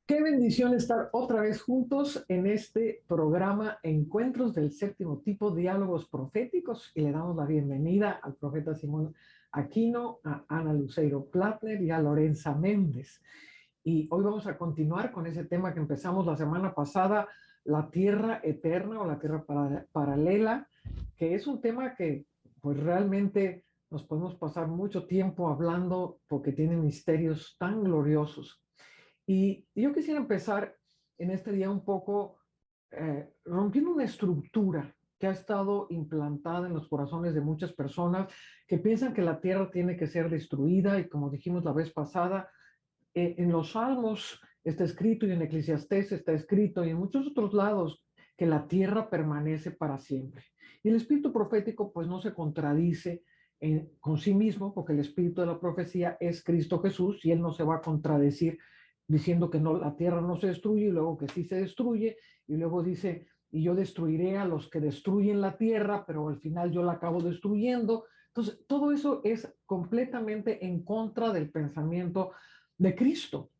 Qué bendición estar otra vez juntos en este programa Encuentros del Séptimo Tipo, Diálogos Proféticos, y le damos la bienvenida al profeta Simón Aquino, a Ana Luceiro Plattner y a Lorenza Méndez. Y hoy vamos a continuar con ese tema que empezamos la semana pasada, la tierra eterna o la tierra paralela, que es un tema que pues realmente nos podemos pasar mucho tiempo hablando porque tiene misterios tan gloriosos. Y yo quisiera empezar en este día un poco rompiendo una estructura que ha estado implantada en los corazones de muchas personas que piensan que la tierra tiene que ser destruida y como dijimos la vez pasada, en los Salmos está escrito y en Eclesiastés está escrito y en muchos otros lados que la tierra permanece para siempre. Y el espíritu profético pues no se contradice con sí mismo porque el espíritu de la profecía es Cristo Jesús y él no se va a contradecir diciendo que no, la tierra no se destruye y luego que sí se destruye y luego dice y yo destruiré a los que destruyen la tierra, pero al final yo la acabo destruyendo. Entonces, todo eso es completamente en contra del pensamiento de Cristo.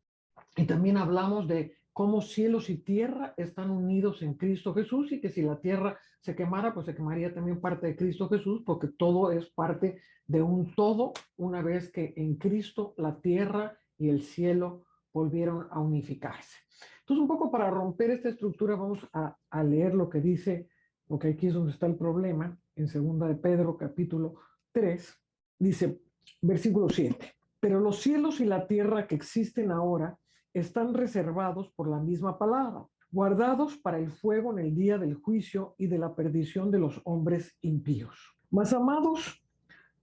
Y también hablamos de cómo cielos y tierra están unidos en Cristo Jesús y que si la tierra se quemara, pues se quemaría también parte de Cristo Jesús, porque todo es parte de un todo, una vez que en Cristo la tierra y el cielo volvieron a unificarse. Entonces, un poco para romper esta estructura, vamos a leer lo que dice, porque aquí es donde está el problema, en 2 de Pedro, capítulo 3, dice, versículo 7. Pero los cielos y la tierra que existen ahora están reservados por la misma palabra, guardados para el fuego en el día del juicio y de la perdición de los hombres impíos. Mas, amados,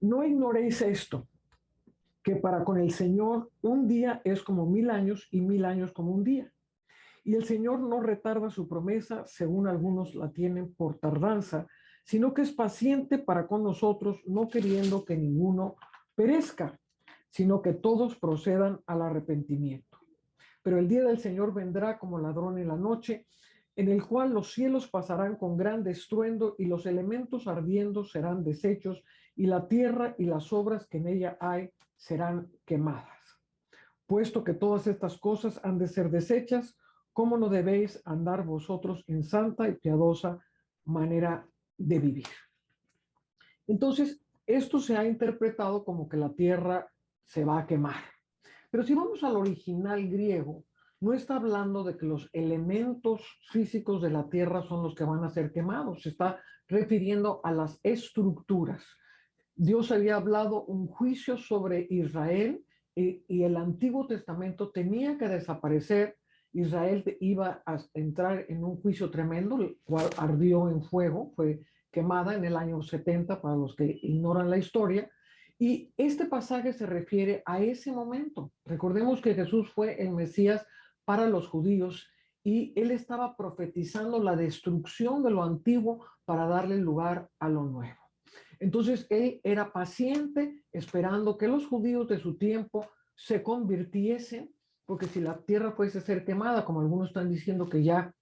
no ignoréis esto, que para con el Señor un día es como 1000 años y 1000 años como un día. Y el Señor no retarda su promesa, según algunos la tienen por tardanza, sino que es paciente para con nosotros, no queriendo que ninguno perezca, sino que todos procedan al arrepentimiento. Pero el día del Señor vendrá como ladrón en la noche, en el cual los cielos pasarán con gran estruendo y los elementos ardiendo serán deshechos y la tierra y las obras que en ella hay serán quemadas. Puesto que todas estas cosas han de ser deshechas, ¿cómo no debéis andar vosotros en santa y piadosa manera de vivir? Entonces, esto se ha interpretado como que la tierra se va a quemar. Pero si vamos al original griego, no está hablando de que los elementos físicos de la tierra son los que van a ser quemados, se está refiriendo a las estructuras. Dios había hablado un juicio sobre Israel y el Antiguo Testamento tenía que desaparecer. Israel iba a entrar en un juicio tremendo, el cual ardió en fuego, fue quemada en el año 70, para los que ignoran la historia, y este pasaje se refiere a ese momento. Recordemos que Jesús fue el Mesías para los judíos y él estaba profetizando la destrucción de lo antiguo para darle lugar a lo nuevo. Entonces él era paciente esperando que los judíos de su tiempo se convirtiesen, porque si la tierra fuese a ser quemada, como algunos están diciendo que ya,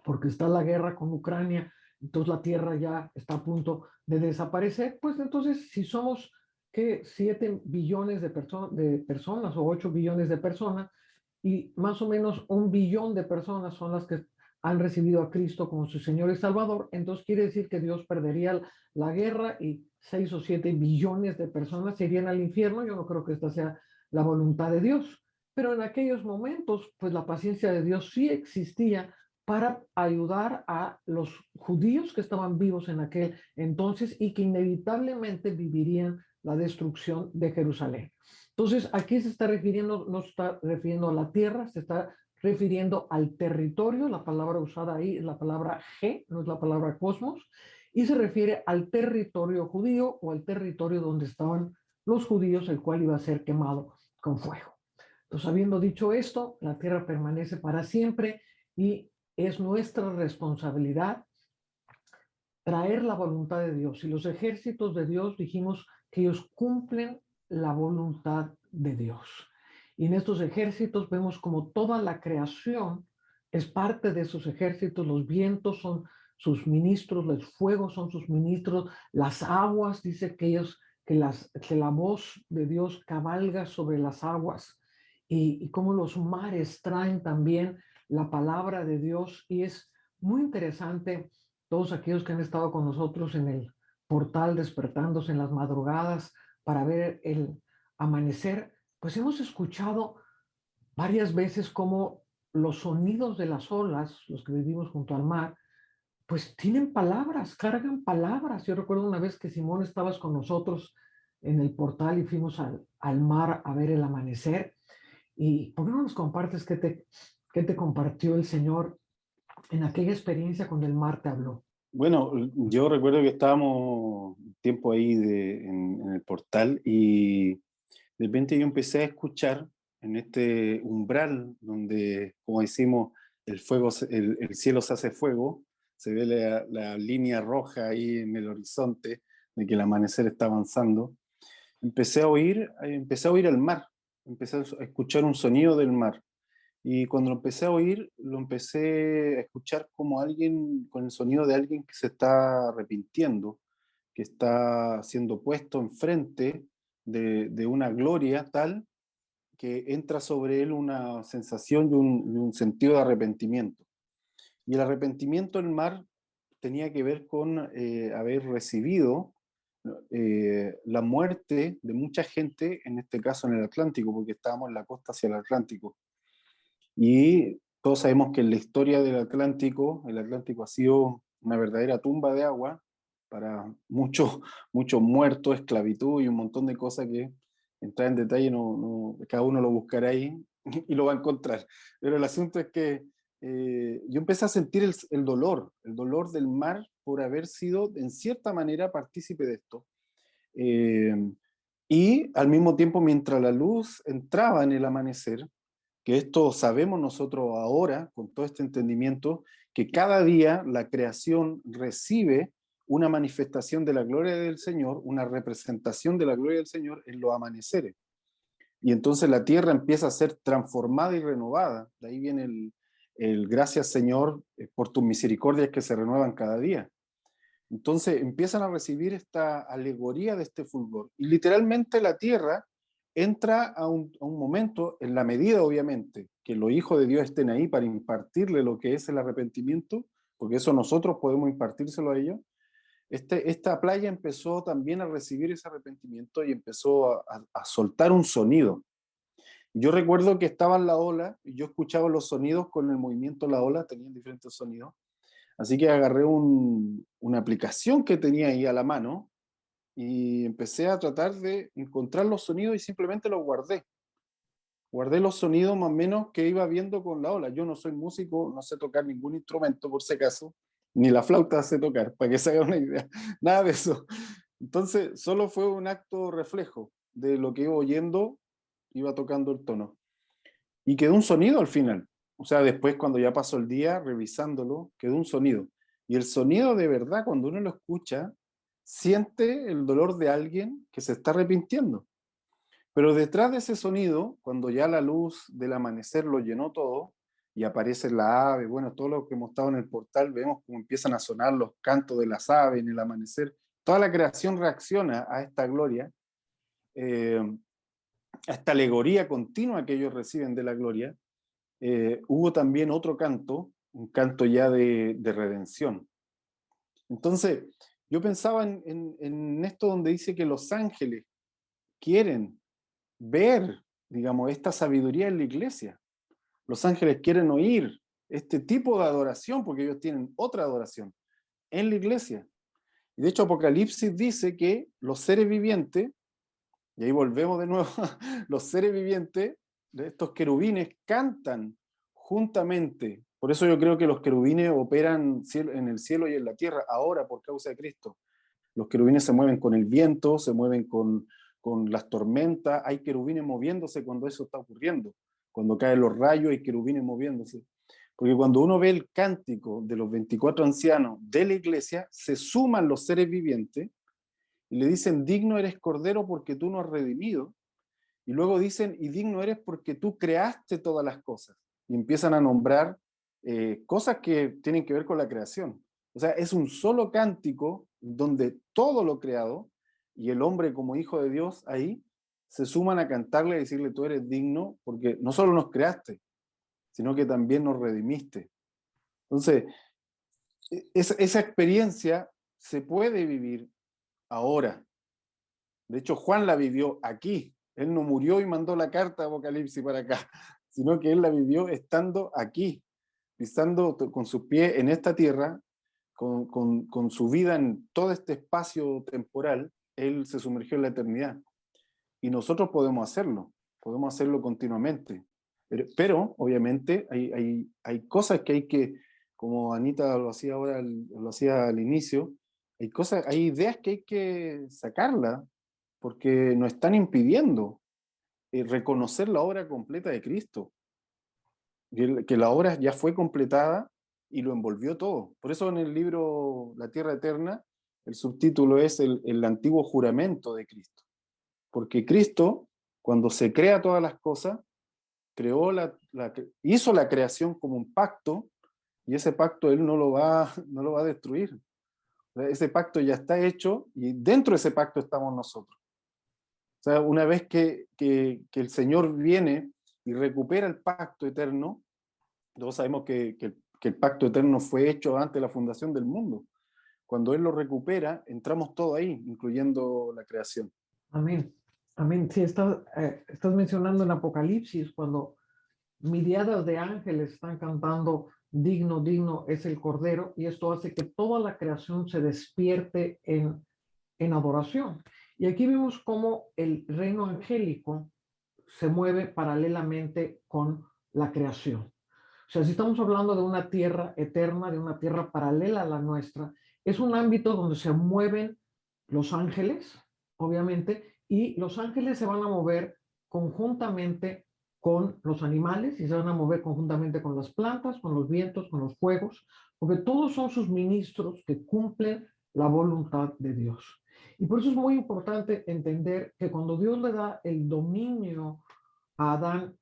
porque está la guerra con Ucrania, entonces la tierra ya está a punto de desaparecer, pues entonces si somos que 7 billones de personas o 8 billones de personas y más o menos 1 billón de personas son las que han recibido a Cristo como su Señor y Salvador, entonces quiere decir que Dios perdería la guerra y 6 o 7 billones de personas se irían al infierno. Yo no creo que esta sea la voluntad de Dios, pero en aquellos momentos, pues la paciencia de Dios sí existía para ayudar a los judíos que estaban vivos en aquel entonces y que inevitablemente vivirían la destrucción de Jerusalén. Entonces, aquí se está refiriendo, no se está refiriendo a la tierra, se está refiriendo al territorio. La palabra usada ahí es la palabra G, no es la palabra cosmos, y se refiere al territorio judío o al territorio donde estaban los judíos, el cual iba a ser quemado con fuego. Entonces, habiendo dicho esto, la tierra permanece para siempre y es nuestra responsabilidad traer la voluntad de Dios. Y los ejércitos de Dios, dijimos que ellos cumplen la voluntad de Dios. Y en estos ejércitos vemos como toda la creación es parte de esos ejércitos. Los vientos son sus ministros, los fuegos son sus ministros, las aguas, dice que ellos, que la voz de Dios cabalga sobre las aguas. y cómo los mares traen también la palabra de Dios. Y es muy interesante, todos aquellos que han estado con nosotros en el portal despertándose en las madrugadas para ver el amanecer, pues hemos escuchado varias veces cómo los sonidos de las olas, los que vivimos junto al mar, pues tienen palabras, cargan palabras. Yo recuerdo una vez que Simón estabas con nosotros en el portal y fuimos al mar a ver el amanecer. ¿Y por qué no nos compartes qué te compartió el Señor en aquella experiencia cuando el mar te habló? Bueno, yo recuerdo que estábamos un tiempo ahí en el portal y de repente yo empecé a escuchar en este umbral donde, como decimos, el cielo se hace fuego, se ve la línea roja ahí en el horizonte de que el amanecer está avanzando. Empecé a oír el mar, empecé a escuchar un sonido del mar. Y cuando lo empecé a oír, lo empecé a escuchar como alguien, con el sonido de alguien que se está arrepintiendo, que está siendo puesto enfrente de una gloria tal que entra sobre él una sensación y un sentido de arrepentimiento. Y el arrepentimiento del mar tenía que ver con haber recibido la muerte de mucha gente, en este caso en el Atlántico, porque estábamos en la costa hacia el Atlántico. Y todos sabemos que en la historia del Atlántico, el Atlántico ha sido una verdadera tumba de agua para muchos, muchos muertos, esclavitud y un montón de cosas que entrar en detalle, cada uno lo buscará ahí y lo va a encontrar. Pero el asunto es que yo empecé a sentir el dolor del mar por haber sido en cierta manera partícipe de esto. Eh, y al mismo tiempo, mientras la luz entraba en el amanecer, que esto sabemos nosotros ahora, con todo este entendimiento, que cada día la creación recibe una manifestación de la gloria del Señor, una representación de la gloria del Señor en los amaneceres. Y entonces la tierra empieza a ser transformada y renovada. De ahí viene el gracias Señor por tus misericordias que se renuevan cada día. Entonces empiezan a recibir esta alegoría de este fulgor. Y literalmente la tierra entra a un momento, en la medida obviamente, que los hijos de Dios estén ahí para impartirle lo que es el arrepentimiento, porque eso nosotros podemos impartírselo a ellos. Esta playa empezó también a recibir ese arrepentimiento y empezó a soltar un sonido. Yo recuerdo que estaba en la ola y yo escuchaba los sonidos con el movimiento de la ola, tenían diferentes sonidos. Así que agarré una aplicación que tenía ahí a la mano y empecé a tratar de encontrar los sonidos y simplemente los guardé. Guardé los sonidos más o menos que iba viendo con la ola. Yo no soy músico, no sé tocar ningún instrumento por si acaso, ni la flauta sé tocar, para que se haga una idea. Nada de eso. Entonces, solo fue un acto reflejo de lo que iba oyendo, iba tocando el tono. Y quedó un sonido al final. O sea, después cuando ya pasó el día revisándolo, quedó un sonido. Y el sonido de verdad, cuando uno lo escucha, siente el dolor de alguien que se está arrepintiendo. Pero detrás de ese sonido, cuando ya la luz del amanecer lo llenó todo, y aparece la ave, bueno, todo lo que hemos estado en el portal, vemos cómo empiezan a sonar los cantos de las aves en el amanecer. Toda la creación reacciona a esta gloria, eh, a esta alegoría continua que ellos reciben de la gloria. Hubo también otro canto, un canto ya de redención. Entonces, yo pensaba en esto donde dice que los ángeles quieren ver, digamos, esta sabiduría en la iglesia. Los ángeles quieren oír este tipo de adoración porque ellos tienen otra adoración en la iglesia. Y de hecho, Apocalipsis dice que los seres vivientes, y ahí volvemos de nuevo, los seres vivientes, de estos querubines, cantan juntamente. Por eso yo creo que los querubines operan en el cielo y en la tierra ahora por causa de Cristo. Los querubines se mueven con el viento, se mueven con las tormentas, hay querubines moviéndose cuando eso está ocurriendo. Cuando caen los rayos hay querubines moviéndose. Porque cuando uno ve el cántico de los 24 ancianos de la iglesia, se suman los seres vivientes y le dicen, digno eres Cordero porque tú nos has redimido. Y luego dicen, y digno eres porque tú creaste todas las cosas. Y empiezan a nombrar cosas que tienen que ver con la creación. O sea, es un solo cántico donde todo lo creado y el hombre como hijo de Dios ahí se suman a cantarle y decirle, tú eres digno, porque no solo nos creaste, sino que también nos redimiste. Entonces, esa experiencia se puede vivir ahora. De hecho, Juan la vivió aquí. Él no murió y mandó la carta de Apocalipsis para acá, sino que él la vivió estando aquí, pisando con sus pies en esta tierra, con su vida en todo este espacio temporal. Él se sumergió en la eternidad. Y nosotros podemos hacerlo continuamente. Pero obviamente, hay cosas que hay que, como Anita lo hacía ahora, lo hacía al inicio, hay ideas que hay que sacarlas, porque nos están impidiendo reconocer la obra completa de Cristo, que la obra ya fue completada y lo envolvió todo. Por eso en el libro La Tierra Eterna, el subtítulo es el antiguo juramento de Cristo, porque Cristo, cuando se crea todas las cosas, hizo la creación como un pacto, y ese pacto Él no lo va a destruir. Ese pacto ya está hecho, y dentro de ese pacto estamos nosotros. O sea, una vez que el Señor viene y recupera el pacto eterno, todos sabemos que el pacto eterno fue hecho antes de la fundación del mundo. Cuando Él lo recupera, entramos todos ahí, incluyendo la creación. Amén. Amén. Sí, estás mencionando en Apocalipsis cuando miriadas de ángeles están cantando, digno, digno es el Cordero, y esto hace que toda la creación se despierte en adoración. Y aquí vemos cómo el reino angélico se mueve paralelamente con la creación. O sea, si estamos hablando de una tierra eterna, de una tierra paralela a la nuestra, es un ámbito donde se mueven los ángeles, obviamente, y los ángeles se van a mover conjuntamente con los animales y se van a mover conjuntamente con las plantas, con los vientos, con los fuegos, porque todos son sus ministros que cumplen la voluntad de Dios. Y por eso es muy importante entender que cuando Dios le da el dominio a Adán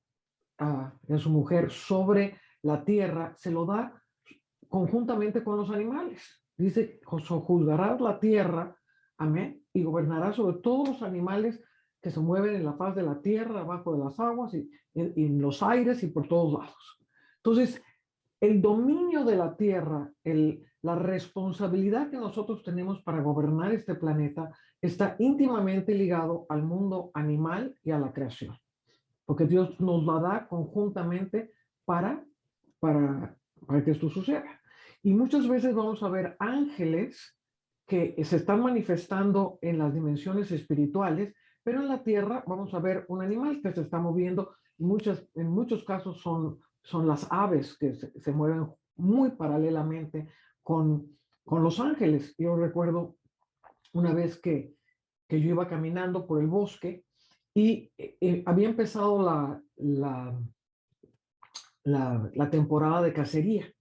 y a su mujer sobre la tierra, se lo da conjuntamente con los animales. Dice, juzgarás la tierra, amén, y gobernarás sobre todos los animales que se mueven en la faz de la tierra, abajo de las aguas y en los aires y por todos lados. Entonces, el dominio de la tierra, la responsabilidad que nosotros tenemos para gobernar este planeta está íntimamente ligado al mundo animal y a la creación, porque Dios nos la da conjuntamente para, para que esto suceda. Y muchas veces vamos a ver ángeles que se están manifestando en las dimensiones espirituales, pero en la tierra vamos a ver un animal que se está moviendo. En muchos casos son las aves que se mueven muy paralelamente con los ángeles. Yo recuerdo una vez que yo iba caminando por el bosque y había empezado la temporada de cacería.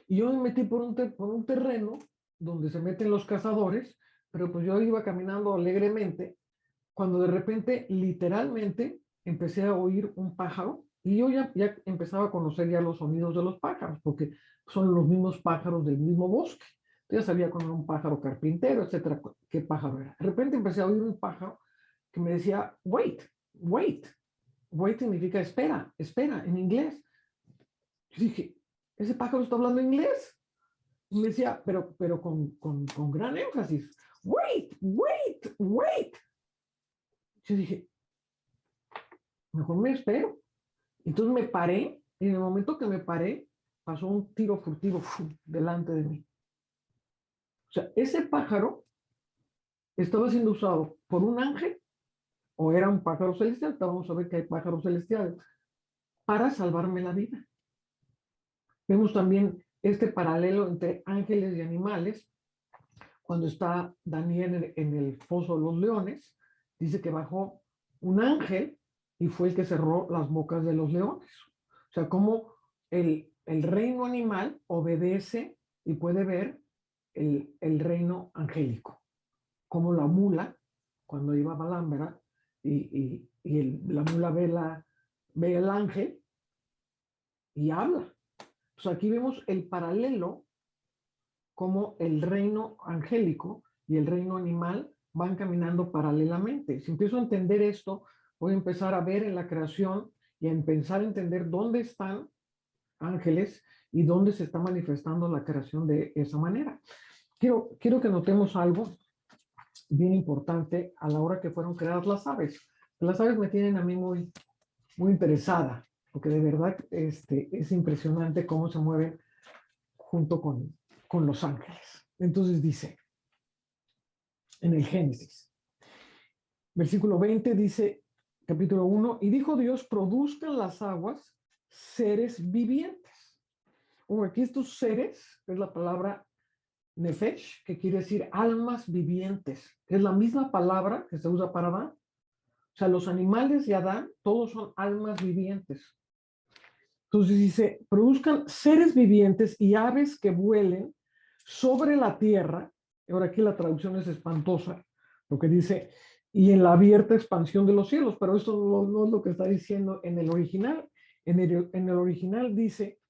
Y yo me metí por un terreno donde se meten los cazadores, pero pues yo iba caminando alegremente, cuando de repente, literalmente, empecé a oír un pájaro y yo ya empezaba a conocer ya los sonidos de los pájaros, porque son los mismos pájaros del mismo bosque. Yo ya sabía cuando era un pájaro carpintero, etcétera, qué pájaro era. De repente empecé a oír un pájaro que me decía, wait, wait. Wait significa espera, espera, en inglés. Yo dije, ¿ese pájaro está hablando inglés? Y me decía, pero con gran énfasis, wait, wait, wait. Yo dije, mejor me espero. Entonces me paré, y en el momento que me paré, pasó un tiro furtivo delante de mí. O sea, ese pájaro estaba siendo usado por un ángel, o era un pájaro celestial, vamos a ver que hay pájaros celestiales, para salvarme la vida. Vemos también este paralelo entre ángeles y animales. Cuando está Daniel en el foso de los leones, dice que bajó un ángel y fue el que cerró las bocas de los leones. O sea, cómo el reino animal obedece y puede ver el reino angélico. Como la mula, cuando iba a Balaam, ¿verdad? La mula ve el ángel y habla. O sea, aquí vemos el paralelo como el reino angélico y el reino animal van caminando paralelamente. Si empiezo a entender esto, voy a empezar a ver en la creación y a empezar a entender dónde están ángeles y dónde se está manifestando la creación de esa manera. Quiero que notemos algo bien importante a la hora que fueron creadas las aves. Las aves me tienen a mí muy, muy interesada, porque de verdad es impresionante cómo se mueven junto con los ángeles. Entonces dice, en el Génesis, versículo 20 dice, capítulo 1, y dijo Dios, produzcan las aguas seres vivientes. Bueno, aquí estos seres, es la palabra nefesh, que quiere decir almas vivientes. Es la misma palabra que se usa para Adán. O sea, los animales de Adán, todos son almas vivientes. Entonces dice, produzcan seres vivientes y aves que vuelen sobre la tierra. Ahora aquí la traducción es espantosa, lo que dice, y en la abierta expansión de los cielos, pero esto no es lo que está diciendo en el original. En el original dice,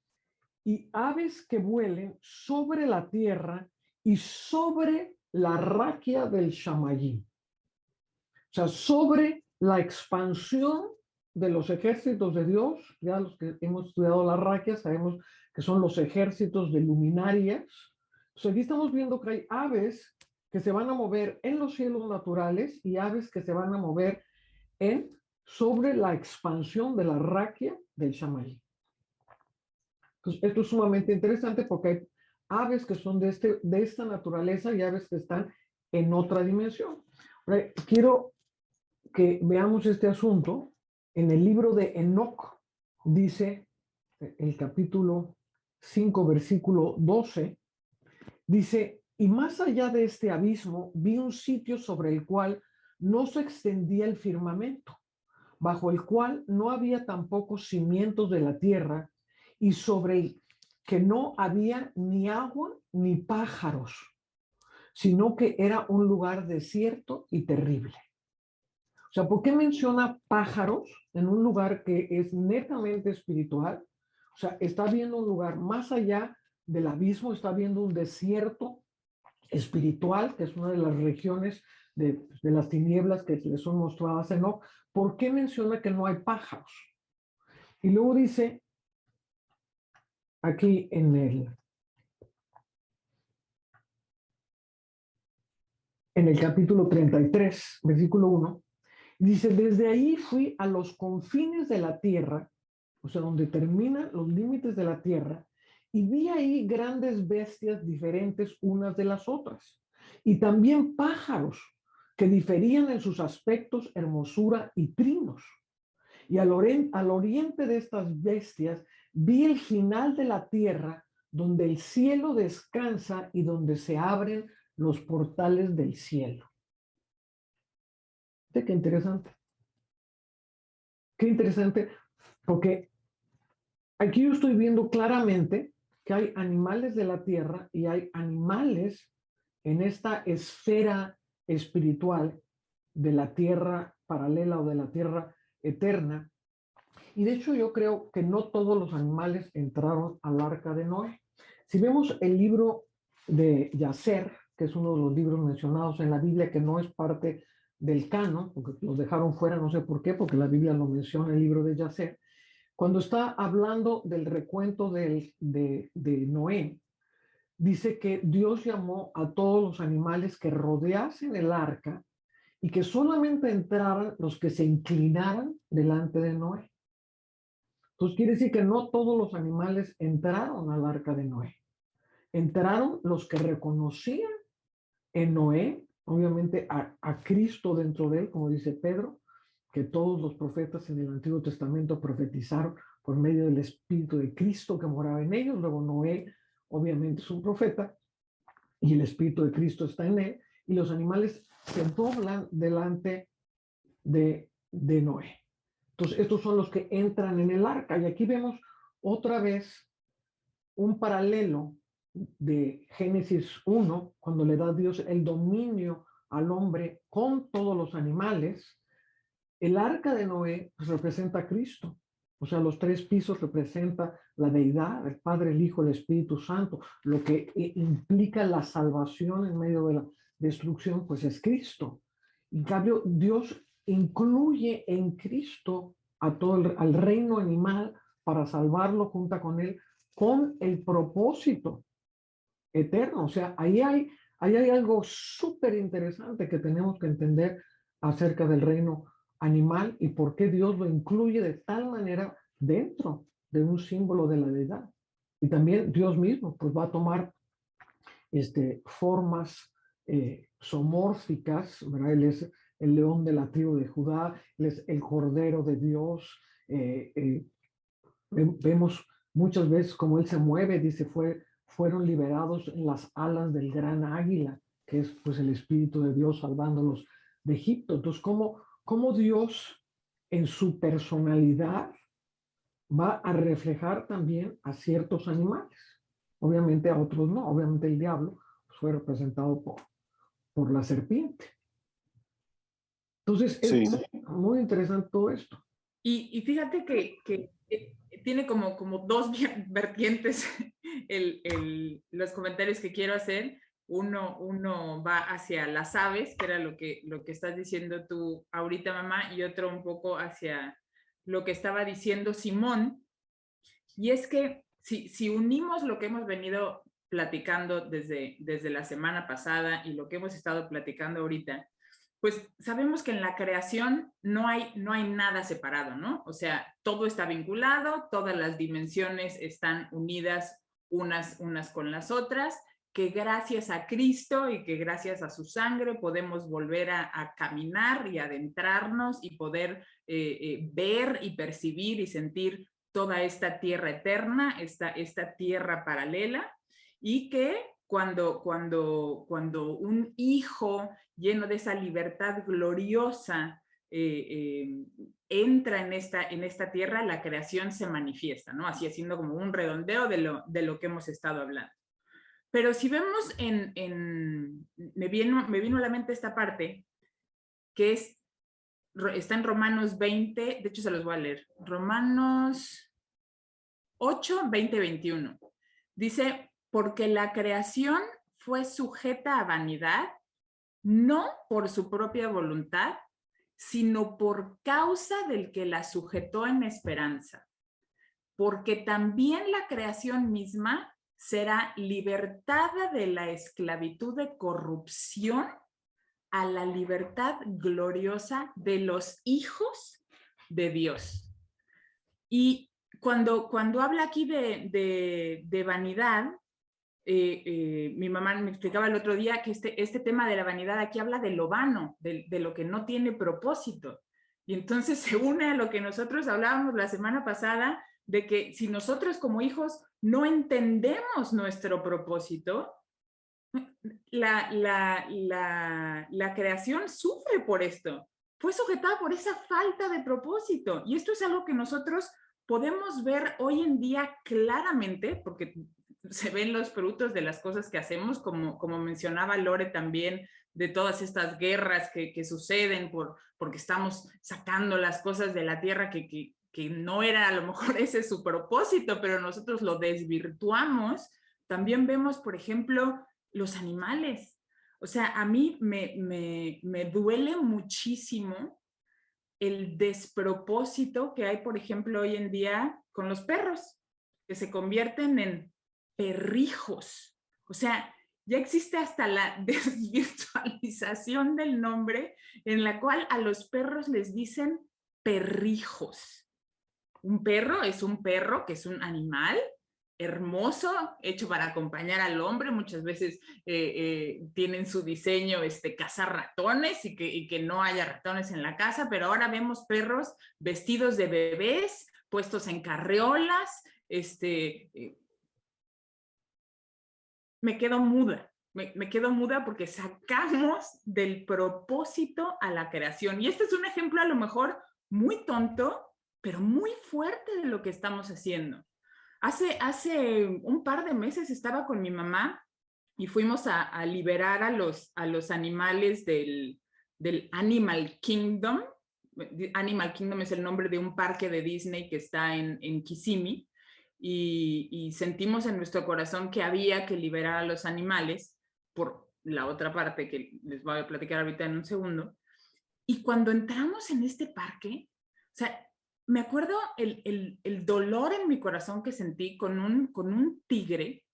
y aves que vuelen sobre la tierra y sobre la raquia del Shamayim. O sea, sobre la expansión de los ejércitos de Dios. Ya los que hemos estudiado la raquia sabemos que son los ejércitos de luminarias. Pues aquí estamos viendo que hay aves que se van a mover en los cielos naturales y aves que se van a mover sobre la expansión de la raquia del Shamayim. Entonces, esto es sumamente interesante porque hay aves que son de esta naturaleza y aves que están en otra dimensión. Ahora, quiero que veamos este asunto en el libro de Enoc. Dice el capítulo 5, versículo 12, dice, y más allá de este abismo vi un sitio sobre el cual no se extendía el firmamento, bajo el cual no había tampoco cimientos de la tierra, y sobre el que no había ni agua ni pájaros, sino que era un lugar desierto y terrible. O sea, ¿por qué menciona pájaros en un lugar que es netamente espiritual? O sea, está viendo un lugar más allá del abismo, está viendo un desierto espiritual, que es una de las regiones de las tinieblas que le son mostradas en Enoc. ¿Por qué menciona que no hay pájaros? Y luego dice, aquí en el capítulo 33, versículo 1, dice, desde ahí fui a los confines de la tierra, o sea, donde terminan los límites de la tierra, y vi ahí grandes bestias diferentes unas de las otras, y también pájaros que diferían en sus aspectos, hermosura y trinos. Y al oriente de estas bestias vi el final de la tierra, donde el cielo descansa y donde se abren los portales del cielo. Qué interesante. Qué interesante, porque aquí yo estoy viendo claramente que hay animales de la tierra y hay animales en esta esfera espiritual de la tierra paralela o de la tierra eterna. Y de hecho yo creo que no todos los animales entraron al arca de Noé. Si vemos el libro de Yacer, que es uno de los libros mencionados en la Biblia, que no es parte del canon, porque los dejaron fuera, no sé por qué, porque la Biblia lo menciona en el libro de Yacer, cuando está hablando del recuento de Noé, dice que Dios llamó a todos los animales que rodeasen el arca y que solamente entraran los que se inclinaran delante de Noé. Entonces quiere decir que no todos los animales entraron al arca de Noé. Entraron los que reconocían en Noé, obviamente a Cristo dentro de él, como dice Pedro, que todos los profetas en el Antiguo Testamento profetizaron por medio del Espíritu de Cristo que moraba en ellos. Luego Noé, obviamente, es un profeta y el Espíritu de Cristo está en él, y los animales se doblan delante de Noé. Entonces, estos son los que entran en el arca. Y aquí vemos otra vez un paralelo de Génesis 1, cuando le da Dios el dominio al hombre con todos los animales. El arca de Noé representa a Cristo. O sea, los tres pisos representa la deidad, el Padre, el Hijo, el Espíritu Santo. Lo que implica la salvación en medio de la destrucción, pues es Cristo. En cambio, Dios incluye en Cristo a al reino animal para salvarlo junto con él, con el propósito eterno. O sea, ahí hay algo súper interesante que tenemos que entender acerca del reino animal y por qué Dios lo incluye de tal manera dentro de un símbolo de la deidad. Y también Dios mismo pues va a tomar formas zoomórficas, ¿verdad? Él es el león de la tribu de Judá, él es el cordero de Dios. Vemos muchas veces como él se mueve, dice, fueron liberados en las alas del gran águila, que es pues el Espíritu de Dios salvándolos de Egipto. Entonces, ¿cómo Dios en su personalidad va a reflejar también a ciertos animales? Obviamente a otros no, obviamente el diablo fue representado por la serpiente. Entonces, es Sí, muy interesante todo esto. Y fíjate que tiene como dos vertientes los comentarios que quiero hacer. Uno va hacia las aves, que era lo que estás diciendo tú ahorita, mamá, y otro un poco hacia lo que estaba diciendo Simón. Y es que si unimos lo que hemos venido platicando desde la semana pasada y lo que hemos estado platicando ahorita, pues sabemos que en la creación no hay nada separado, ¿no? O sea, todo está vinculado, todas las dimensiones están unidas unas con las otras, que gracias a Cristo y que gracias a su sangre podemos volver a caminar y adentrarnos y poder ver y percibir y sentir toda esta tierra eterna, esta tierra paralela, y que cuando un hijo lleno de esa libertad gloriosa entra en esta tierra, la creación se manifiesta, ¿no? Así haciendo como un redondeo de lo que hemos estado hablando. Pero si vemos me vino a la mente esta parte, que está en Romanos 20, de hecho se los voy a leer, Romanos 8, 20, 21. Dice, porque la creación fue sujeta a vanidad, no por su propia voluntad, sino por causa del que la sujetó en esperanza. Porque también la creación misma será libertada de la esclavitud de corrupción a la libertad gloriosa de los hijos de Dios. Y cuando habla aquí de vanidad, mi mamá me explicaba el otro día que este tema de la vanidad aquí habla de lo vano, de lo que no tiene propósito. Y entonces se une a lo que nosotros hablábamos la semana pasada, de que si nosotros como hijos no entendemos nuestro propósito, la creación sufre por esto. Fue sujetada por esa falta de propósito. Y esto es algo que nosotros podemos ver hoy en día claramente, porque se ven los frutos de las cosas que hacemos, como mencionaba Lore también, de todas estas guerras que suceden porque estamos sacando las cosas de la tierra que no era a lo mejor ese su propósito, pero nosotros lo desvirtuamos. También vemos, por ejemplo, los animales. O sea, a mí me duele muchísimo el despropósito que hay, por ejemplo, hoy en día con los perros, que se convierten en perrijos. O sea, ya existe hasta la desvirtualización del nombre en la cual a los perros les dicen perrijos. Un perro es un perro, que es un animal hermoso, hecho para acompañar al hombre. Muchas veces tienen su diseño cazar ratones y que no haya ratones en la casa, pero ahora vemos perros vestidos de bebés, puestos en carriolas. Me quedo muda. Me quedo muda porque sacamos del propósito a la creación. Y este es un ejemplo a lo mejor muy tonto, pero muy fuerte de lo que estamos haciendo. Hace un par de meses estaba con mi mamá y fuimos a liberar a los animales del Animal Kingdom. Animal Kingdom es el nombre de un parque de Disney que está en Kissimmee, y sentimos en nuestro corazón que había que liberar a los animales por la otra parte que les voy a platicar ahorita en un segundo. Y cuando entramos en este parque, o sea, me acuerdo el dolor en mi corazón que sentí con un tigre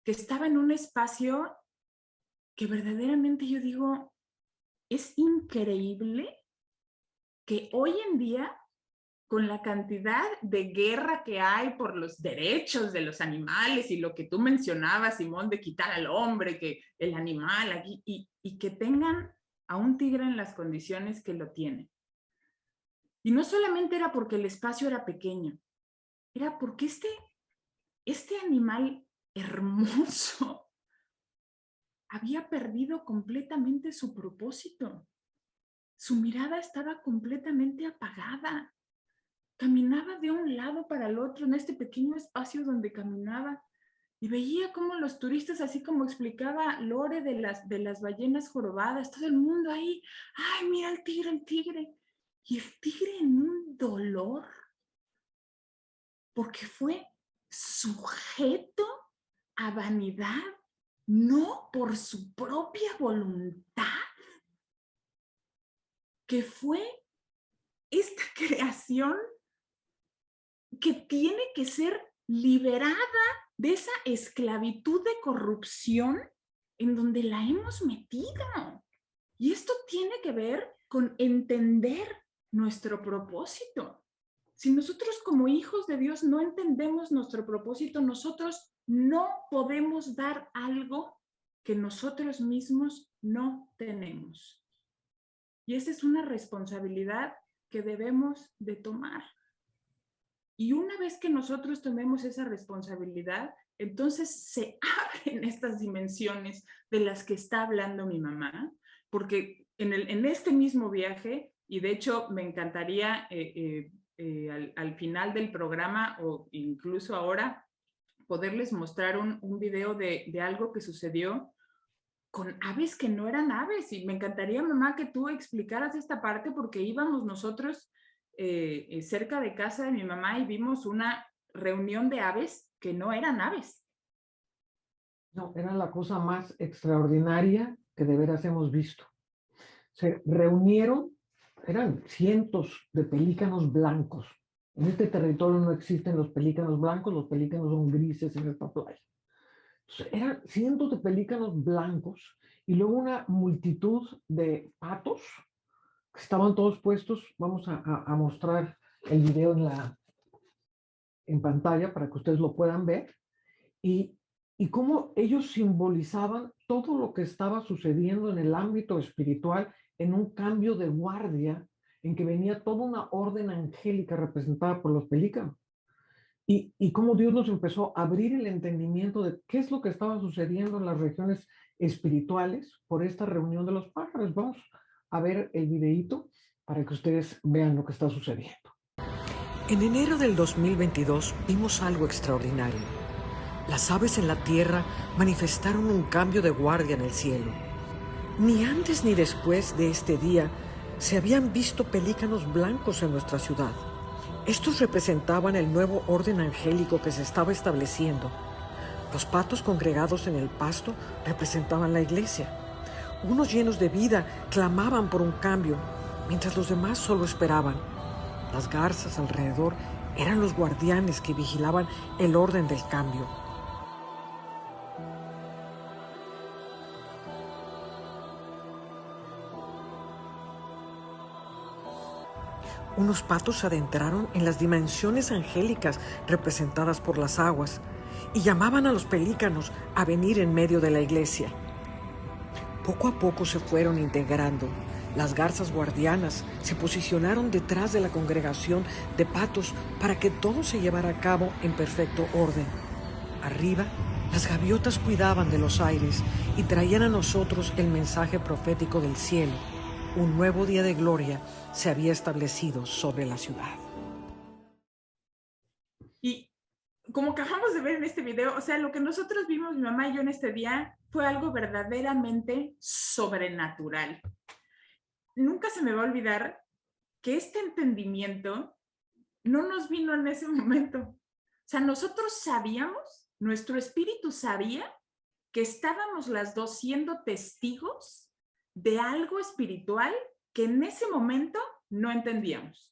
que estaba en un espacio que verdaderamente yo digo, es increíble que hoy en día, con la cantidad de guerra que hay por los derechos de los animales y lo que tú mencionabas, Simón, de quitar al hombre, que el animal aquí, y que tengan a un tigre en las condiciones que lo tiene. Y no solamente era porque el espacio era pequeño, era porque este animal hermoso había perdido completamente su propósito. Su mirada estaba completamente apagada. Caminaba de un lado para el otro en este pequeño espacio donde caminaba y veía cómo los turistas, así como explicaba Lore de las ballenas jorobadas, todo el mundo ahí, ¡ay, mira el tigre, el tigre! Y el tigre en un dolor, porque fue sujeto a vanidad, no por su propia voluntad, que fue esta creación que tiene que ser liberada de esa esclavitud de corrupción en donde la hemos metido. Y esto tiene que ver con entender nuestro propósito. Si nosotros como hijos de Dios no entendemos nuestro propósito, nosotros no podemos dar algo que nosotros mismos no tenemos. Y esa es una responsabilidad que debemos de tomar. Y una vez que nosotros tomemos esa responsabilidad, entonces se abren estas dimensiones de las que está hablando mi mamá, porque en este mismo viaje, y de hecho me encantaría al final del programa o incluso ahora poderles mostrar un video de algo que sucedió con aves que no eran aves. Y me encantaría, mamá, que tú explicaras esta parte porque íbamos nosotros cerca de casa de mi mamá y vimos una reunión de aves que no eran aves. No, era la cosa más extraordinaria que de veras hemos visto. Se reunieron, eran cientos de pelícanos blancos. En este territorio no existen los pelícanos blancos, los pelícanos son grises en esta playa. Entonces, eran cientos de pelícanos blancos y luego una multitud de patos que estaban todos puestos. Vamos a mostrar el video en pantalla para que ustedes lo puedan ver. Y cómo ellos simbolizaban todo lo que estaba sucediendo en el ámbito espiritual en un cambio de guardia en que venía toda una orden angélica representada por los pelícanos. Y cómo Dios nos empezó a abrir el entendimiento de qué es lo que estaba sucediendo en las regiones espirituales por esta reunión de los pájaros. Vamos a ver el videíto para que ustedes vean lo que está sucediendo. En enero del 2022 vimos algo extraordinario. Las aves en la tierra manifestaron un cambio de guardia en el cielo. Ni antes ni después de este día se habían visto pelícanos blancos en nuestra ciudad. Estos representaban el nuevo orden angélico que se estaba estableciendo. Los patos congregados en el pasto representaban la iglesia. Unos llenos de vida clamaban por un cambio, mientras los demás solo esperaban. Las garzas alrededor eran los guardianes que vigilaban el orden del cambio. Unos patos se adentraron en las dimensiones angélicas representadas por las aguas y llamaban a los pelícanos a venir en medio de la iglesia. Poco a poco se fueron integrando. Las garzas guardianas se posicionaron detrás de la congregación de patos para que todo se llevara a cabo en perfecto orden. Arriba, las gaviotas cuidaban de los aires y traían a nosotros el mensaje profético del cielo. Un nuevo día de gloria se había establecido sobre la ciudad. Y como acabamos de ver en este video, o sea, lo que nosotros vimos, mi mamá y yo en este día, fue algo verdaderamente sobrenatural. Nunca se me va a olvidar que este entendimiento no nos vino en ese momento. O sea, nosotros sabíamos, nuestro espíritu sabía que estábamos las dos siendo testigos de algo espiritual que en ese momento no entendíamos.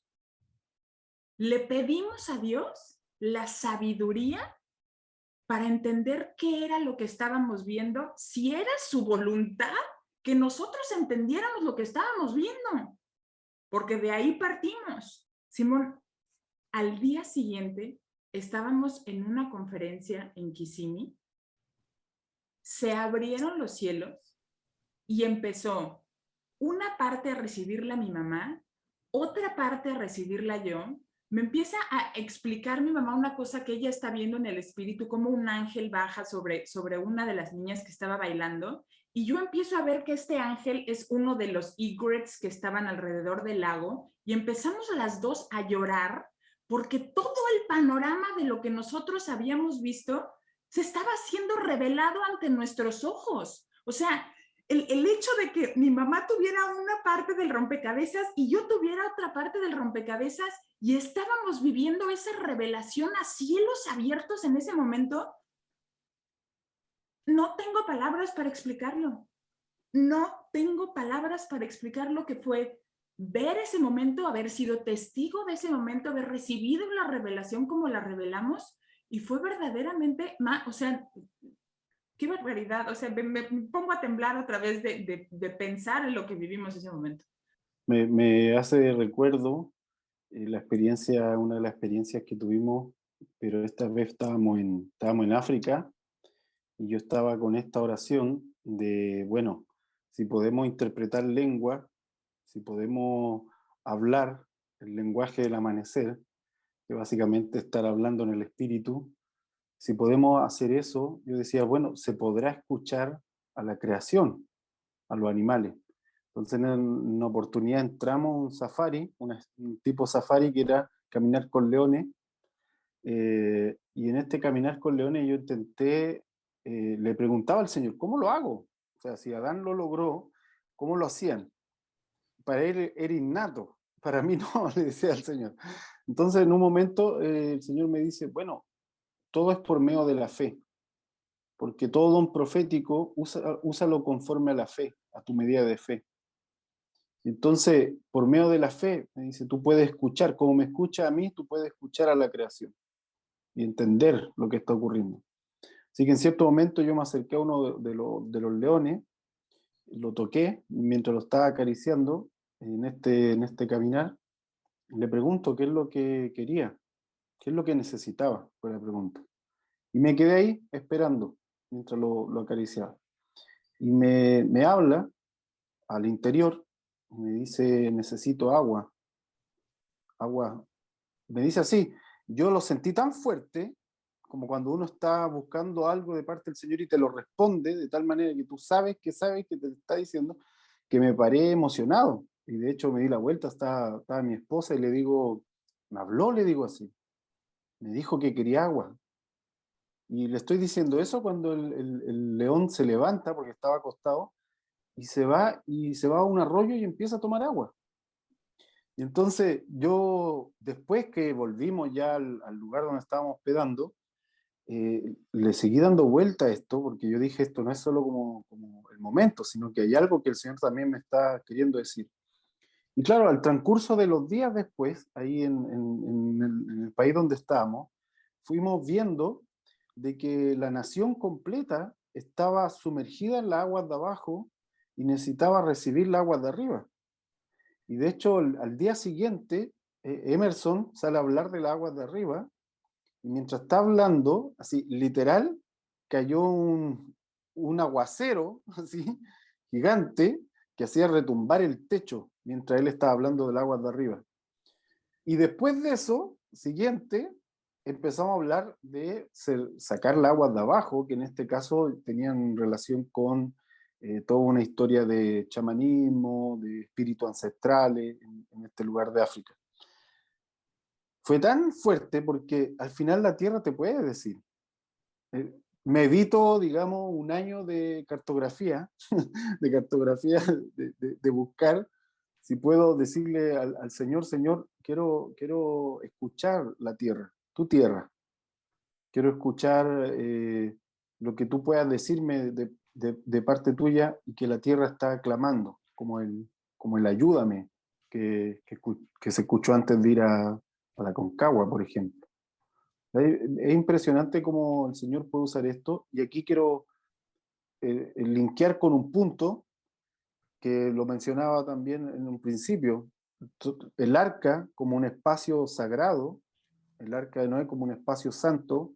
Le pedimos a Dios la sabiduría para entender qué era lo que estábamos viendo, si era su voluntad que nosotros entendiéramos lo que estábamos viendo, porque de ahí partimos. Simón, al día siguiente estábamos en una conferencia en Kissimmee, se abrieron los cielos y empezó una parte a recibirla mi mamá, otra parte a recibirla yo. Me empieza a explicar mi mamá una cosa que ella está viendo en el espíritu, como un ángel baja sobre una de las niñas que estaba bailando, y yo empiezo a ver que este ángel es uno de los egrets que estaban alrededor del lago, y empezamos las dos a llorar, porque todo el panorama de lo que nosotros habíamos visto se estaba siendo revelado ante nuestros ojos. O sea, el hecho de que mi mamá tuviera una parte del rompecabezas y yo tuviera otra parte del rompecabezas y estábamos viviendo esa revelación a cielos abiertos en ese momento, no tengo palabras para explicarlo. No tengo palabras para explicar lo que fue ver ese momento, haber sido testigo de ese momento, haber recibido la revelación como la revelamos, y fue verdaderamente, o sea, qué barbaridad. O sea, me pongo a temblar otra vez de pensar en lo que vivimos ese momento. Me hace recuerdo la experiencia, una de las experiencias que tuvimos, pero esta vez estábamos en África, y yo estaba con esta oración de, bueno, si podemos interpretar lengua, si podemos hablar el lenguaje del amanecer, que básicamente estar hablando en el espíritu, si podemos hacer eso, yo decía, bueno, se podrá escuchar a la creación, a los animales. Entonces en una oportunidad entramos a un safari, un tipo safari que era caminar con leones, y en este caminar con leones yo intenté, le preguntaba al Señor, ¿cómo lo hago? O sea, si Adán lo logró, ¿cómo lo hacían? Para él era innato, para mí no, le decía al Señor. Entonces en un momento el Señor me dice, bueno, todo es por medio de la fe, porque todo don profético úsalo conforme a la fe, a tu medida de fe. Entonces, por medio de la fe, me dice, tú puedes escuchar, como me escucha a mí, tú puedes escuchar a la creación y entender lo que está ocurriendo. Así que en cierto momento yo me acerqué a uno de los leones, lo toqué mientras lo estaba acariciando en este caminar, y le pregunto qué es lo que quería, qué es lo que necesitaba, fue la pregunta. Y me quedé ahí esperando mientras lo acariciaba. Y me habla al interior, y me dice, necesito agua. Agua. Me dice así, yo lo sentí tan fuerte como cuando uno está buscando algo de parte del Señor y te lo responde de tal manera que tú sabes que te está diciendo, que me paré emocionado. Y de hecho me di la vuelta, estaba mi esposa y le digo, me habló, le digo así. Me dijo que quería agua. Y le estoy diciendo eso cuando el león se levanta, porque estaba acostado, y se va a un arroyo y empieza a tomar agua. Y entonces yo, después que volvimos ya al lugar donde estábamos hospedando, le seguí dando vuelta a esto, porque yo dije, esto no es solo como el momento, sino que hay algo que el Señor también me está queriendo decir. Y claro, al transcurso de los días después, ahí en el país donde estábamos, fuimos viendo de que la nación completa estaba sumergida en las aguas de abajo y necesitaba recibir las aguas de arriba. Y de hecho, al día siguiente, Emerson sale a hablar de las aguas de arriba, y mientras está hablando, así literal, cayó un aguacero así gigante que hacía retumbar el techo mientras él estaba hablando del agua de arriba. Y después de eso, siguiente, empezamos a hablar de sacar el agua de abajo, que en este caso tenían relación con toda una historia de chamanismo, de espíritus ancestrales en este lugar de África. Fue tan fuerte porque al final la Tierra te puede decir. Me evito, digamos, un año de cartografía, de buscar si puedo decirle al Señor, Señor, quiero escuchar la tierra, tu tierra. Quiero escuchar lo que tú puedas decirme de parte tuya, y que la tierra está clamando, como como el ayúdame que se escuchó antes de ir a la Concagua, por ejemplo. Es impresionante cómo el Señor puede usar esto, y aquí quiero linkear con un punto que lo mencionaba también en un principio. El arca como un espacio sagrado, el arca de Noé como un espacio santo,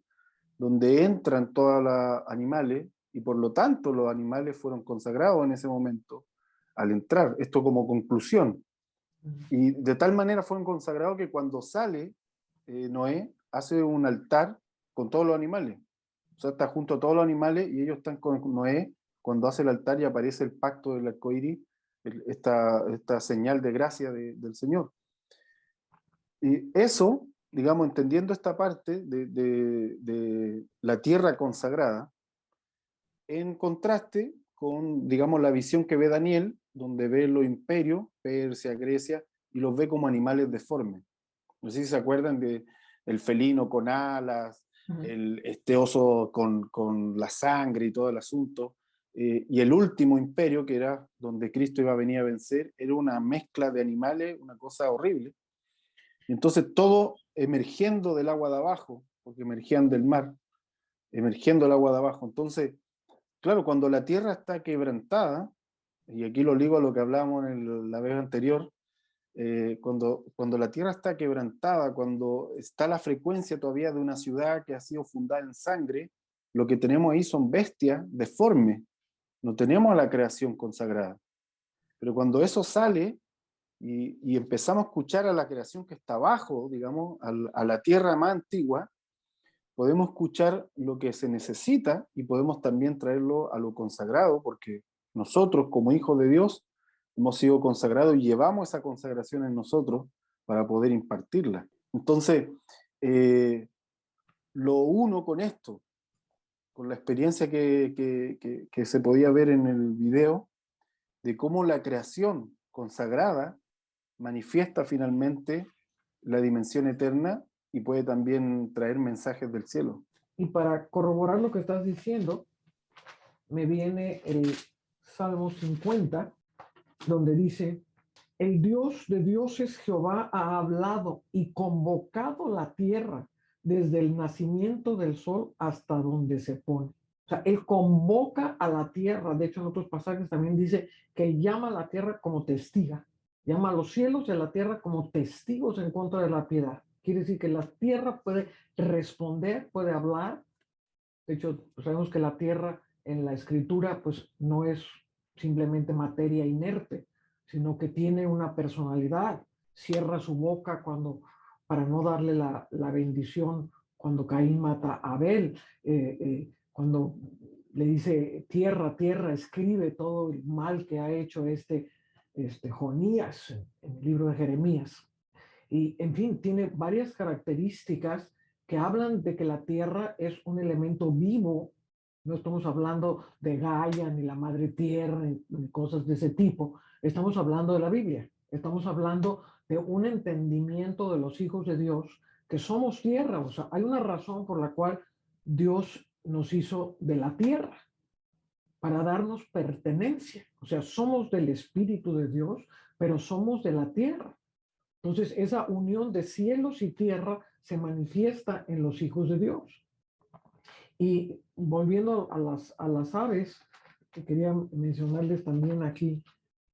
donde entran todos los animales, y por lo tanto los animales fueron consagrados en ese momento al entrar. Esto como conclusión. Y de tal manera fueron consagrados que cuando sale Noé, hace un altar con todos los animales. O sea, está junto a todos los animales y ellos están con Noé cuando hace el altar y aparece el pacto del arco iris, esta señal de gracia del Señor. Y eso, digamos, entendiendo esta parte de la tierra consagrada, en contraste con, digamos, la visión que ve Daniel, donde ve los imperios, Persia, Grecia, y los ve como animales deformes. No sé si se acuerdan de el felino con alas, este oso con la sangre y todo el asunto. Y el último imperio, que era donde Cristo iba a venir a vencer, era una mezcla de animales, una cosa horrible. Entonces todo emergiendo del agua de abajo, porque emergían del mar, emergiendo del agua de abajo. Entonces, claro, cuando la tierra está quebrantada, y aquí lo ligo a lo que hablábamos la vez anterior, cuando la tierra está quebrantada, cuando está la frecuencia todavía de una ciudad que ha sido fundada en sangre, lo que tenemos ahí son bestias deformes, no tenemos a la creación consagrada. Pero cuando eso sale y empezamos a escuchar a la creación que está abajo, digamos, a la tierra más antigua, podemos escuchar lo que se necesita y podemos también traerlo a lo consagrado, porque nosotros como hijos de Dios hemos sido consagrados y llevamos esa consagración en nosotros para poder impartirla. Entonces, lo uno con esto, con la experiencia que se podía ver en el video, de cómo la creación consagrada manifiesta finalmente la dimensión eterna y puede también traer mensajes del cielo. Y para corroborar lo que estás diciendo, me viene el Salmo 50, donde dice: el Dios de dioses Jehová ha hablado y convocado la tierra desde el nacimiento del sol hasta donde se pone. O sea, él convoca a la tierra. De hecho, en otros pasajes también dice que él llama a la tierra como testiga, llama a los cielos y a la tierra como testigos en contra de la piedad. Quiere decir que la tierra puede responder, puede hablar. De hecho, sabemos que la tierra en la escritura pues no es simplemente materia inerte, sino que tiene una personalidad. Cierra su boca para no darle la bendición cuando Caín mata a Abel, cuando le dice: tierra, tierra, escribe todo el mal que ha hecho Jonías en el libro de Jeremías. Y, en fin, tiene varias características que hablan de que la tierra es un elemento vivo. No estamos hablando de Gaia, ni la madre tierra, ni cosas de ese tipo. Estamos hablando de la Biblia. Estamos hablando de un entendimiento de los hijos de Dios, que somos tierra. O sea, hay una razón por la cual Dios nos hizo de la tierra, para darnos pertenencia. O sea, somos del Espíritu de Dios, pero somos de la tierra. Entonces, esa unión de cielos y tierra se manifiesta en los hijos de Dios. Y volviendo a las aves, que quería mencionarles también aquí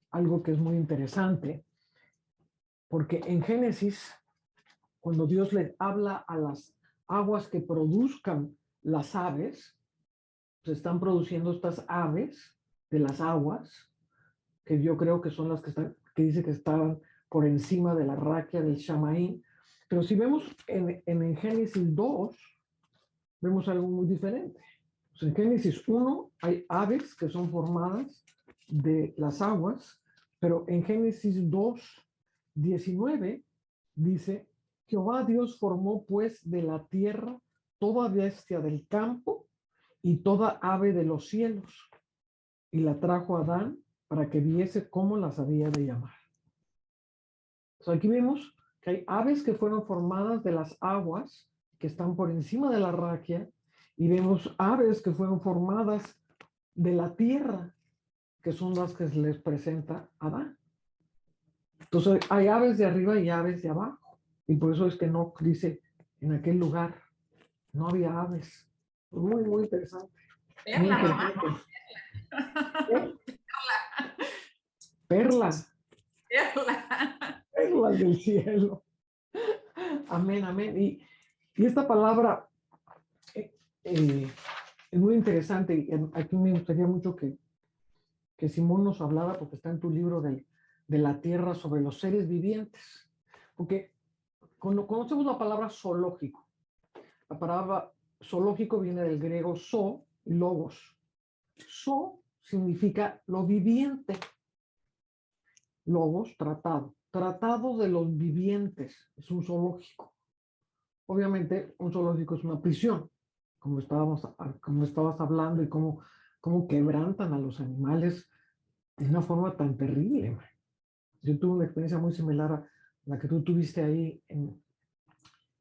algo que es muy interesante, porque en Génesis, cuando Dios les habla a las aguas que produzcan las aves, se están produciendo estas aves de las aguas, que yo creo que son las que dice que estaban por encima de la raquia del Shamaín. Pero si vemos en Génesis 2, vemos algo muy diferente. Pues en Génesis 1 hay aves que son formadas de las aguas, pero en Génesis 2, 19 dice: Jehová Dios formó pues de la tierra toda bestia del campo y toda ave de los cielos, y la trajo a Adán para que viese cómo las había de llamar. Aquí vemos que hay aves que fueron formadas de las aguas que están por encima de la raquia, y vemos aves que fueron formadas de la tierra, que son las que se les presenta a Adán. Entonces hay aves de arriba y aves de abajo. Y por eso es que no dice en aquel lugar no había aves. Muy, muy interesante. Muy Perla, mamá. interesante. Perlas. Perla. Perlas del cielo. Amén, amén. Y esta palabra es muy interesante. Y aquí me gustaría mucho que Simón nos hablara, porque está en tu libro de la tierra, sobre los seres vivientes. Porque cuando conocemos la palabra zoológico, la palabra zoológico viene del griego zo y logos. Zo significa lo viviente. Logos, tratado. Tratado de los vivientes. Es un zoológico. Obviamente, un zoológico es una prisión, como estabas hablando, y cómo quebrantan a los animales de una forma tan terrible. Yo tuve una experiencia muy similar a la que tú tuviste ahí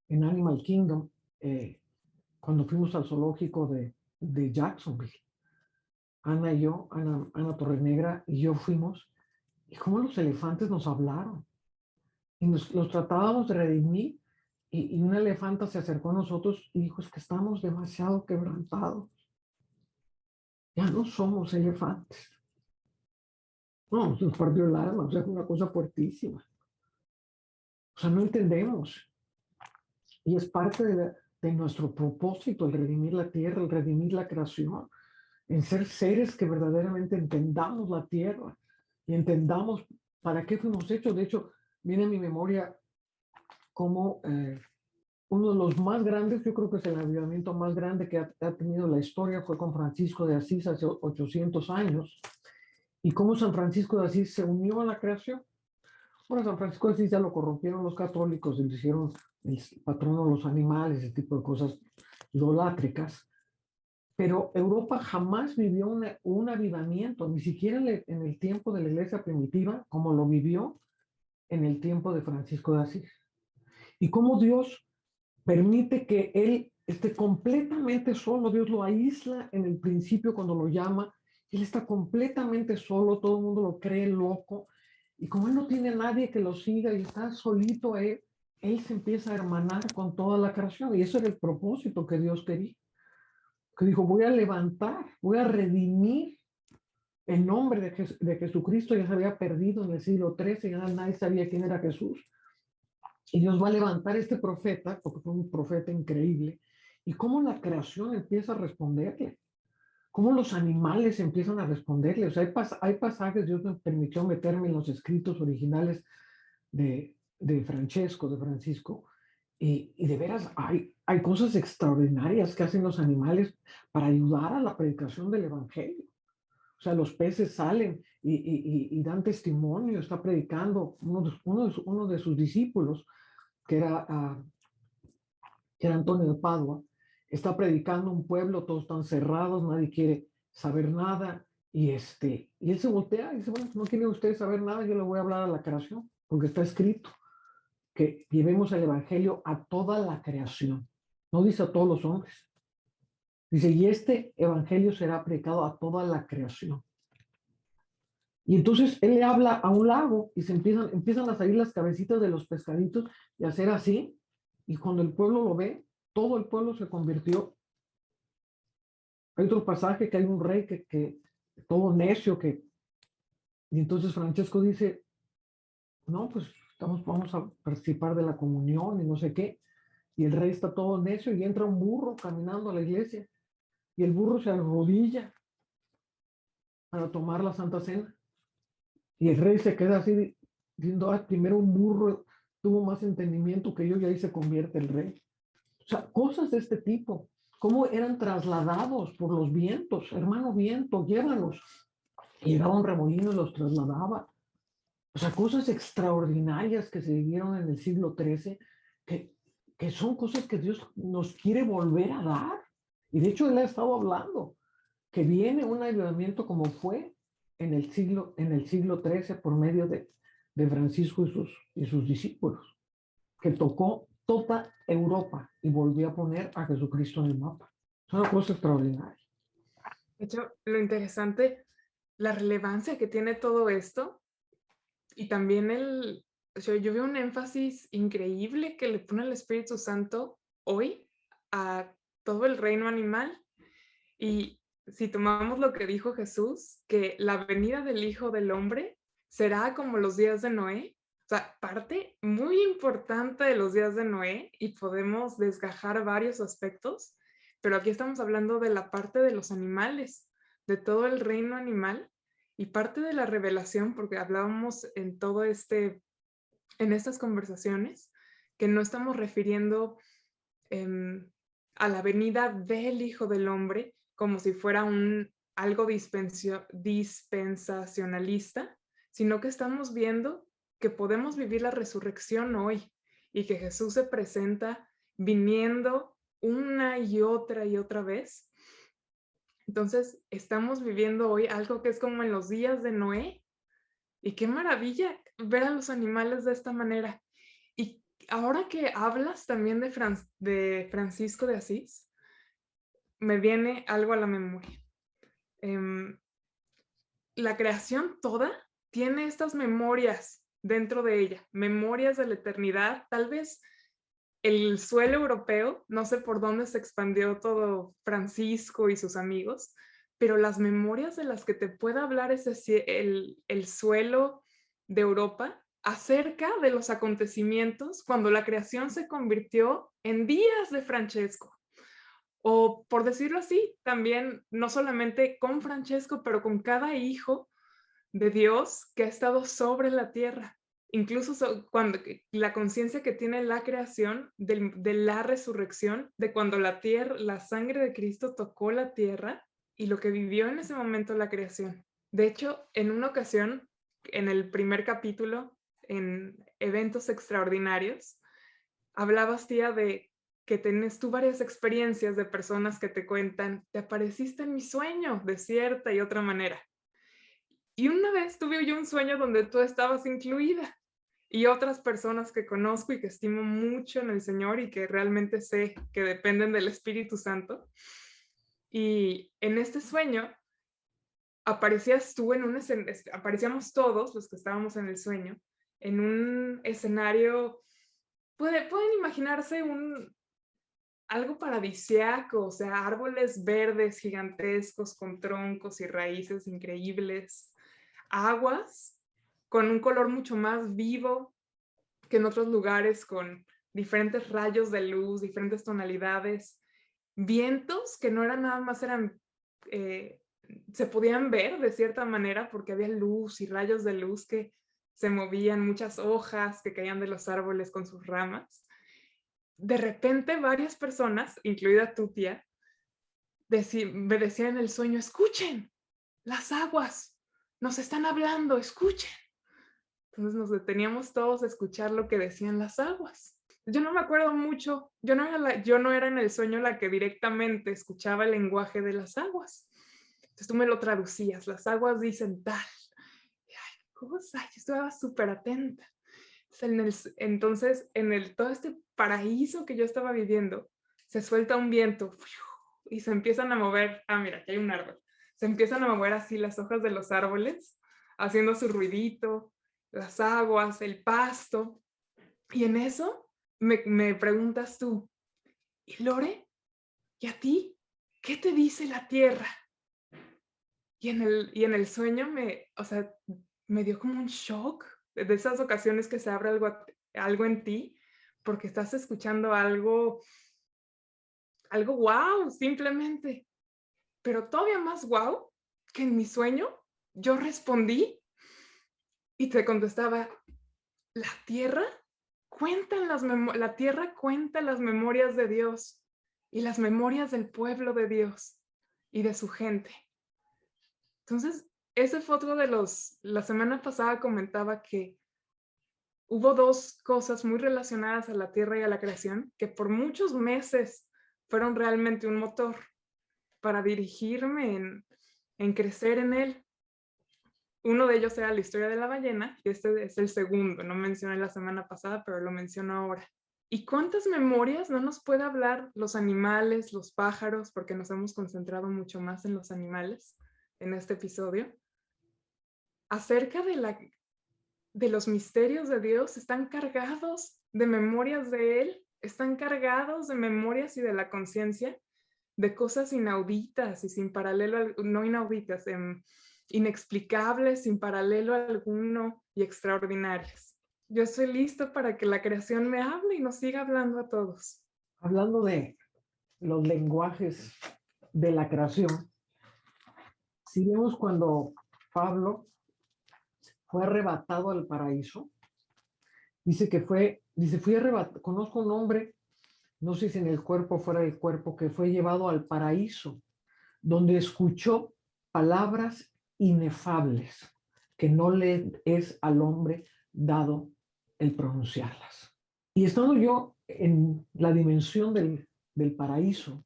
en Animal Kingdom, cuando fuimos al zoológico de Jacksonville. Ana y yo, Ana Torrenegra y yo fuimos, y cómo los elefantes nos hablaron, y los tratábamos de redimir, y una elefanta se acercó a nosotros y dijo, es que estamos demasiado quebrantados. Ya no somos elefantes. No, nos perdió el alma, o sea, es una cosa fuertísima. O sea, no entendemos. Y es parte de nuestro propósito, el redimir la tierra, el redimir la creación, en ser seres que verdaderamente entendamos la tierra y entendamos para qué fuimos hechos. De hecho, viene a mi memoria como uno de los más grandes, yo creo que es el avivamiento más grande que ha tenido la historia, fue con Francisco de Asís hace 800 años, y cómo San Francisco de Asís se unió a la creación. Bueno, San Francisco de Asís ya lo corrompieron los católicos y le hicieron el patrono de los animales, ese tipo de cosas idolátricas. Pero Europa jamás vivió un avivamiento, ni siquiera en el tiempo de la iglesia primitiva, como lo vivió en el tiempo de Francisco de Asís. Y cómo Dios permite que él esté completamente solo. Dios lo aísla en el principio cuando lo llama. Él está completamente solo, todo el mundo lo cree loco. Y como él no tiene a nadie que lo siga y está solito él se empieza a hermanar con toda la creación. Y eso era el propósito que Dios quería. Que dijo, voy a levantar, voy a redimir el nombre de Jesucristo. Ya se había perdido en el siglo XIII, ya nadie sabía quién era Jesús. Y Dios va a levantar este profeta, porque fue un profeta increíble, y cómo la creación empieza a responderle, cómo los animales empiezan a responderle. O sea, hay pasajes, Dios me permitió meterme en los escritos originales de Francisco, y de veras hay cosas extraordinarias que hacen los animales para ayudar a la predicación del evangelio. O sea, los peces salen y dan testimonio, está predicando uno de sus discípulos, que era Antonio de Padua, está predicando un pueblo, todos están cerrados, nadie quiere saber nada, y él se voltea y dice, bueno, no quieren ustedes saber nada, yo le voy a hablar a la creación, porque está escrito que llevemos el evangelio a toda la creación, no dice a todos los hombres, dice, y este evangelio será predicado a toda la creación. Y entonces él le habla a un lago y se empiezan a salir las cabecitas de los pescaditos y a hacer así. Y cuando el pueblo lo ve, todo el pueblo se convirtió. Hay otro pasaje que hay un rey que todo necio, y entonces Francesco dice, no, pues vamos a participar de la comunión y no sé qué. Y el rey está todo necio y entra un burro caminando a la iglesia. Y el burro se arrodilla para tomar la Santa Cena. Y el rey se queda así diciendo, primero un burro tuvo más entendimiento que yo y ahí se convierte el rey. O sea, cosas de este tipo, cómo eran trasladados por los vientos, hermano viento, llévalos. Y llegaba un remolino y los trasladaba. O sea, cosas extraordinarias que se vivieron en el siglo XIII, que son cosas que Dios nos quiere volver a dar. Y de hecho él ha estado hablando, que viene un avivamiento como fue en el siglo XIII por medio de Francisco y sus discípulos, que tocó toda Europa y volvió a poner a Jesucristo en el mapa. Es una cosa extraordinaria. De hecho, lo interesante, la relevancia que tiene todo esto, Y también yo veo un énfasis increíble que le pone el Espíritu Santo hoy a todo el reino animal. Y si tomamos lo que dijo Jesús, que la venida del Hijo del Hombre será como los días de Noé, o sea, parte muy importante de los días de Noé, y podemos desgajar varios aspectos, pero aquí estamos hablando de la parte de los animales, de todo el reino animal, y parte de la revelación, porque hablábamos en estas conversaciones, que no estamos refiriendo a la venida del Hijo del Hombre como si fuera algo dispensacionalista, sino que estamos viendo que podemos vivir la resurrección hoy y que Jesús se presenta viniendo una y otra vez. Entonces, estamos viviendo hoy algo que es como en los días de Noé, y qué maravilla ver a los animales de esta manera. Y ahora que hablas también de Francisco de Asís, me viene algo a la memoria. La creación toda tiene estas memorias dentro de ella, memorias de la eternidad. Tal vez el suelo europeo, no sé por dónde se expandió todo Francisco y sus amigos, pero las memorias de las que te pueda hablar es el suelo de Europa acerca de los acontecimientos cuando la creación se convirtió en días de Francesco. O por decirlo así, también no solamente con Francesco, pero con cada hijo de Dios que ha estado sobre la tierra. Incluso cuando la conciencia que tiene la creación, de la resurrección, de cuando la sangre de Cristo tocó la tierra y lo que vivió en ese momento la creación. De hecho, en una ocasión, en el primer capítulo, en Eventos Extraordinarios, hablabas, tía, de que tenés tú varias experiencias de personas que te cuentan, te apareciste en mi sueño de cierta y otra manera. Y una vez tuve yo un sueño donde tú estabas incluida, y otras personas que conozco y que estimo mucho en el Señor y que realmente sé que dependen del Espíritu Santo. Y en este sueño aparecías tú aparecíamos todos los que estábamos en el sueño en un escenario, pueden imaginarse algo paradisiaco, o sea, árboles verdes gigantescos con troncos y raíces increíbles, aguas con un color mucho más vivo que en otros lugares, con diferentes rayos de luz, diferentes tonalidades, vientos que no eran nada más, se podían ver de cierta manera porque había luz y rayos de luz que se movían, muchas hojas que caían de los árboles con sus ramas. De repente varias personas, incluida tu tía, me decían en el sueño, escuchen, las aguas nos están hablando, escuchen. Entonces nos deteníamos todos a escuchar lo que decían las aguas. Yo no me acuerdo mucho, yo no era en el sueño la que directamente escuchaba el lenguaje de las aguas. Entonces tú me lo traducías, las aguas dicen tal. Ay, cosa, yo estaba súper atenta. Entonces, todo este paraíso que yo estaba viviendo, se suelta un viento y se empiezan a mover. Ah, mira, aquí hay un árbol. Se empiezan a mover así las hojas de los árboles, haciendo su ruidito, las aguas, el pasto. Y en eso me preguntas tú, ¿y Lore? ¿Y a ti? ¿Qué te dice la tierra? Y en el sueño me dio como un shock de esas ocasiones que se abre algo en ti porque estás escuchando algo wow, simplemente. Pero todavía más wow que en mi sueño, yo respondí y te contestaba, la tierra cuenta las memorias de Dios y las memorias del pueblo de Dios y de su gente. Entonces, ese fue otro la semana pasada comentaba que hubo dos cosas muy relacionadas a la tierra y a la creación que por muchos meses fueron realmente un motor para dirigirme en crecer en él. Uno de ellos era la historia de la ballena, y este es el segundo, no mencioné la semana pasada, pero lo menciono ahora. ¿Y cuántas memorias no nos puede hablar los animales, los pájaros, porque nos hemos concentrado mucho más en los animales en este episodio, acerca de de los misterios de Dios, están cargados de memorias de Él, están cargados de memorias y de la conciencia de cosas inauditas y sin paralelo, no inauditas, inexplicables, sin paralelo alguno y extraordinarias. Yo estoy listo para que la creación me hable y nos siga hablando a todos. Hablando de los lenguajes de la creación, si vemos cuando Pablo fue arrebatado al paraíso, dice, fui arrebatado, conozco un hombre, no sé si en el cuerpo o fuera del cuerpo, que fue llevado al paraíso, donde escuchó palabras inefables, que no le es al hombre dado el pronunciarlas. Y estando yo en la dimensión del paraíso,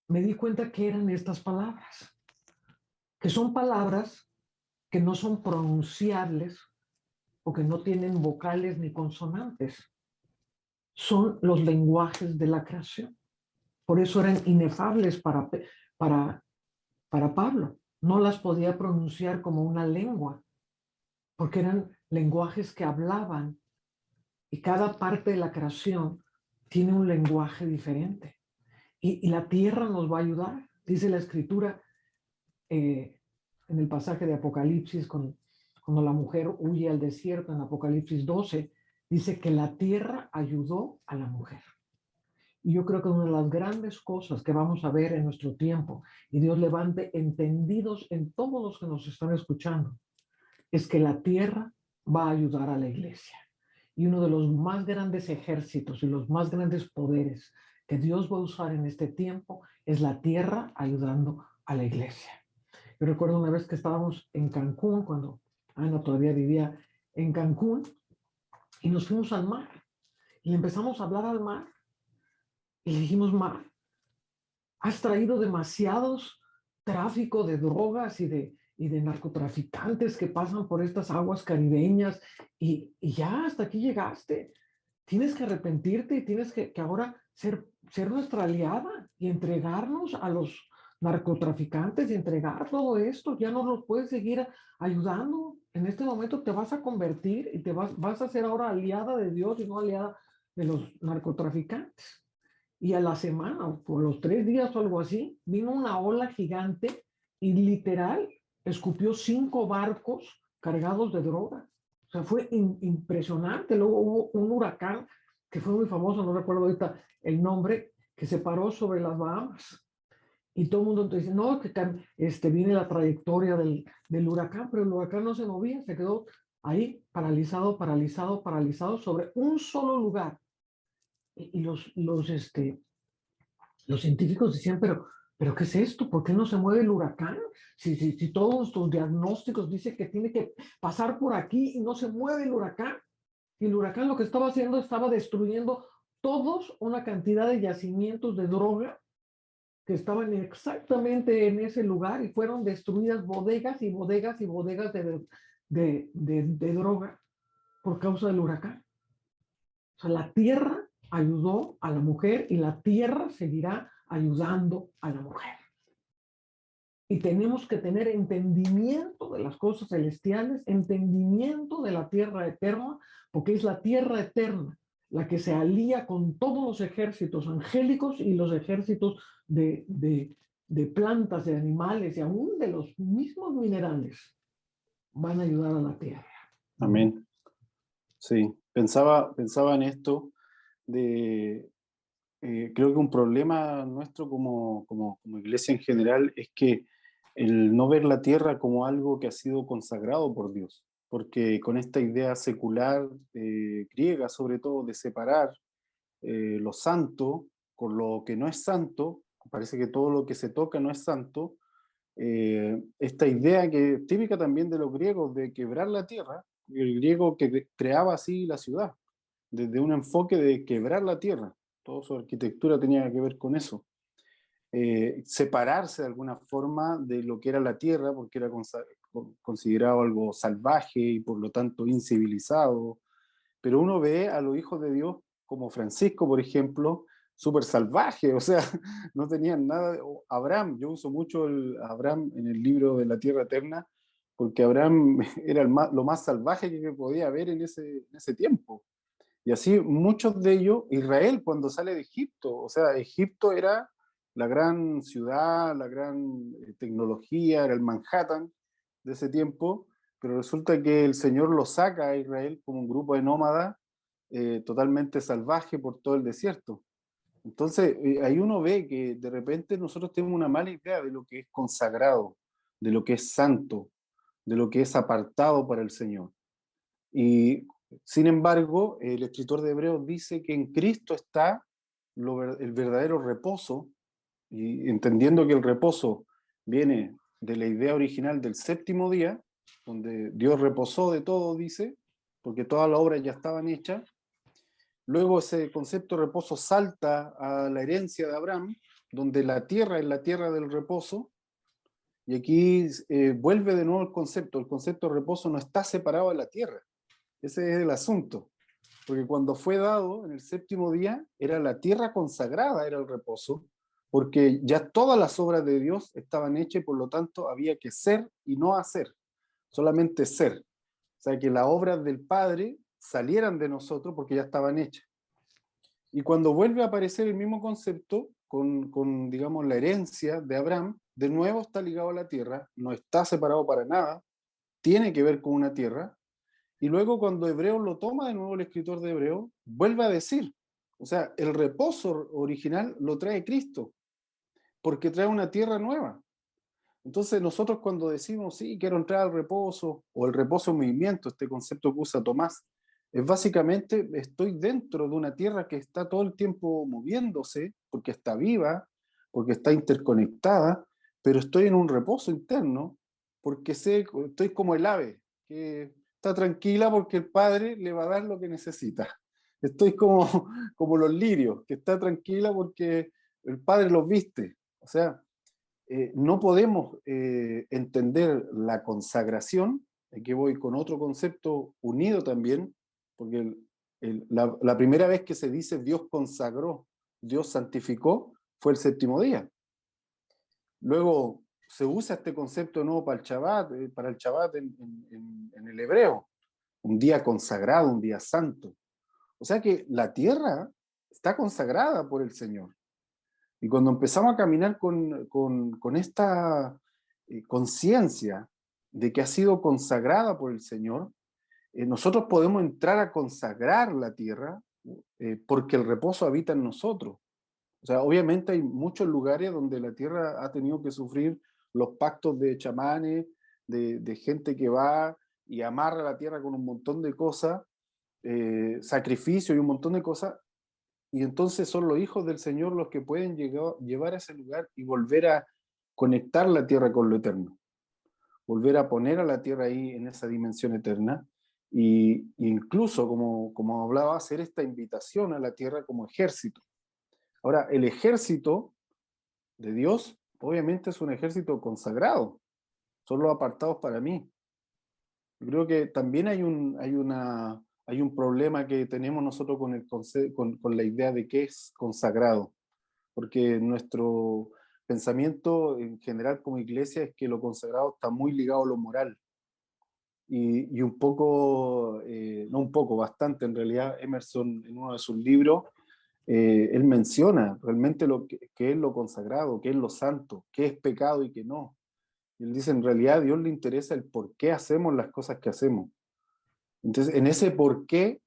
me di cuenta que eran estas palabras, que son palabras que no son pronunciables o que no tienen vocales ni consonantes. Son los lenguajes de la creación. Por eso eran inefables para Pablo. No las podía pronunciar como una lengua, porque eran lenguajes que hablaban, y cada parte de la creación tiene un lenguaje diferente. Y la tierra nos va a ayudar. Dice la Escritura en el pasaje de Apocalipsis, cuando la mujer huye al desierto en Apocalipsis 12, dice que la tierra ayudó a la mujer. Y yo creo que una de las grandes cosas que vamos a ver en nuestro tiempo, y Dios levante entendidos en todos los que nos están escuchando, es que la tierra va a ayudar a la iglesia. Y uno de los más grandes ejércitos y los más grandes poderes que Dios va a usar en este tiempo es la tierra ayudando a la iglesia. Yo recuerdo una vez que estábamos en Cancún, cuando Ana todavía vivía en Cancún, y nos fuimos al mar. Y le empezamos a hablar al mar. Y le dijimos, mar, has traído demasiados tráfico de drogas y de narcotraficantes que pasan por estas aguas caribeñas, y ya hasta aquí llegaste. Tienes que arrepentirte y tienes que ahora ser nuestra aliada y entregarnos a los narcotraficantes y entregar todo esto. Ya no los puedes seguir ayudando. En este momento te vas a convertir y vas a ser ahora aliada de Dios y no aliada de los narcotraficantes. Y a la semana, o por los 3 días o algo así, vino una ola gigante y literal escupió 5 barcos cargados de droga. O sea, fue impresionante. Luego hubo un huracán que fue muy famoso, no recuerdo ahorita el nombre, que se paró sobre las Bahamas. Y todo el mundo dice, no, que viene la trayectoria del huracán, pero el huracán no se movía, se quedó ahí paralizado sobre un solo lugar. Y los científicos decían, pero ¿qué es esto? ¿Por qué no se mueve el huracán? Si todos tus diagnósticos dicen que tiene que pasar por aquí y no se mueve el huracán. Y el huracán lo que estaba haciendo, estaba destruyendo todos una cantidad de yacimientos de droga que estaban exactamente en ese lugar, y fueron destruidas bodegas y bodegas y bodegas de droga por causa del huracán. O sea, la tierra ayudó a la mujer y la tierra seguirá ayudando a la mujer. Y tenemos que tener entendimiento de las cosas celestiales, entendimiento de la tierra eterna, porque es la tierra eterna la que se alía con todos los ejércitos angélicos y los ejércitos de plantas, de animales y aún de los mismos minerales. Van a ayudar a la tierra. Amén. Sí, pensaba en esto de... creo que un problema nuestro como iglesia en general es que el no ver la tierra como algo que ha sido consagrado por Dios, porque con esta idea secular griega, sobre todo, de separar lo santo con lo que no es santo, parece que todo lo que se toca no es santo, esta idea que típica también de los griegos de quebrar la tierra, el griego que creaba así la ciudad, desde un enfoque de quebrar la tierra. Toda su arquitectura tenía que ver con eso. Separarse de alguna forma de lo que era la tierra, porque era considerado algo salvaje y por lo tanto incivilizado. Pero uno ve a los hijos de Dios, como Francisco, por ejemplo, súper salvaje, o sea, no tenían nada. Abraham, yo uso mucho Abraham en el libro de la Tierra Eterna, porque Abraham era lo más salvaje que podía haber en ese tiempo. Y así muchos de ellos, Israel cuando sale de Egipto, o sea, Egipto era la gran ciudad, la gran tecnología, era el Manhattan de ese tiempo, pero resulta que el Señor lo saca a Israel como un grupo de nómadas totalmente salvaje por todo el desierto. Entonces, ahí uno ve que de repente nosotros tenemos una mala idea de lo que es consagrado, de lo que es santo, de lo que es apartado para el Señor. Y sin embargo, el escritor de Hebreos dice que en Cristo está el verdadero reposo, y entendiendo que el reposo viene de la idea original del séptimo día, donde Dios reposó de todo, dice, porque todas las obras ya estaban hechas. Luego ese concepto de reposo salta a la herencia de Abraham, donde la tierra es la tierra del reposo, y aquí vuelve de nuevo el concepto de reposo no está separado de la tierra. Ese es el asunto, porque cuando fue dado en el séptimo día, era la tierra consagrada, era el reposo, porque ya todas las obras de Dios estaban hechas y por lo tanto había que ser y no hacer, solamente ser. O sea, que las obras del Padre salieran de nosotros porque ya estaban hechas. Y cuando vuelve a aparecer el mismo concepto, con digamos, la herencia de Abraham, de nuevo está ligado a la tierra, no está separado para nada, tiene que ver con una tierra. Y luego cuando Hebreos lo toma de nuevo el escritor de Hebreos, vuelve a decir, o sea, el reposo original lo trae Cristo, porque trae una tierra nueva. Entonces nosotros cuando decimos, sí, quiero entrar al reposo, o el reposo en movimiento, este concepto que usa Tomás, es básicamente estoy dentro de una tierra que está todo el tiempo moviéndose, porque está viva, porque está interconectada, pero estoy en un reposo interno, porque estoy como el ave, que está tranquila porque el Padre le va a dar lo que necesita. Estoy como los lirios, que está tranquila porque el Padre los viste. O sea, no podemos entender la consagración, aquí voy con otro concepto unido también, porque la primera vez que se dice Dios consagró, Dios santificó, fue el séptimo día. Luego se usa este concepto nuevo para el Shabbat en el hebreo, un día consagrado, un día santo. O sea que la tierra está consagrada por el Señor. Y cuando empezamos a caminar con esta conciencia de que ha sido consagrada por el Señor, nosotros podemos entrar a consagrar la tierra porque el reposo habita en nosotros. O sea, obviamente hay muchos lugares donde la tierra ha tenido que sufrir los pactos de chamanes, de gente que va y amarra la tierra con un montón de cosas, sacrificio y un montón de cosas, y entonces son los hijos del Señor los que pueden llevar a ese lugar y volver a conectar la tierra con lo eterno, volver a poner a la tierra ahí en esa dimensión eterna, y incluso, como hablaba, hacer esta invitación a la tierra como ejército. Ahora, el ejército de Dios, obviamente es un ejército consagrado, son los apartados para mí. Yo creo que también hay un problema que tenemos nosotros con la idea de qué es consagrado, porque nuestro pensamiento en general como iglesia es que lo consagrado está muy ligado a lo moral. Y un poco, no un poco, bastante en realidad, Emerson en uno de sus libros, él menciona realmente qué es lo consagrado, qué es lo santo, qué es pecado y qué no. Y él dice, en realidad a Dios le interesa el por qué hacemos las cosas que hacemos. Entonces, en ese por qué,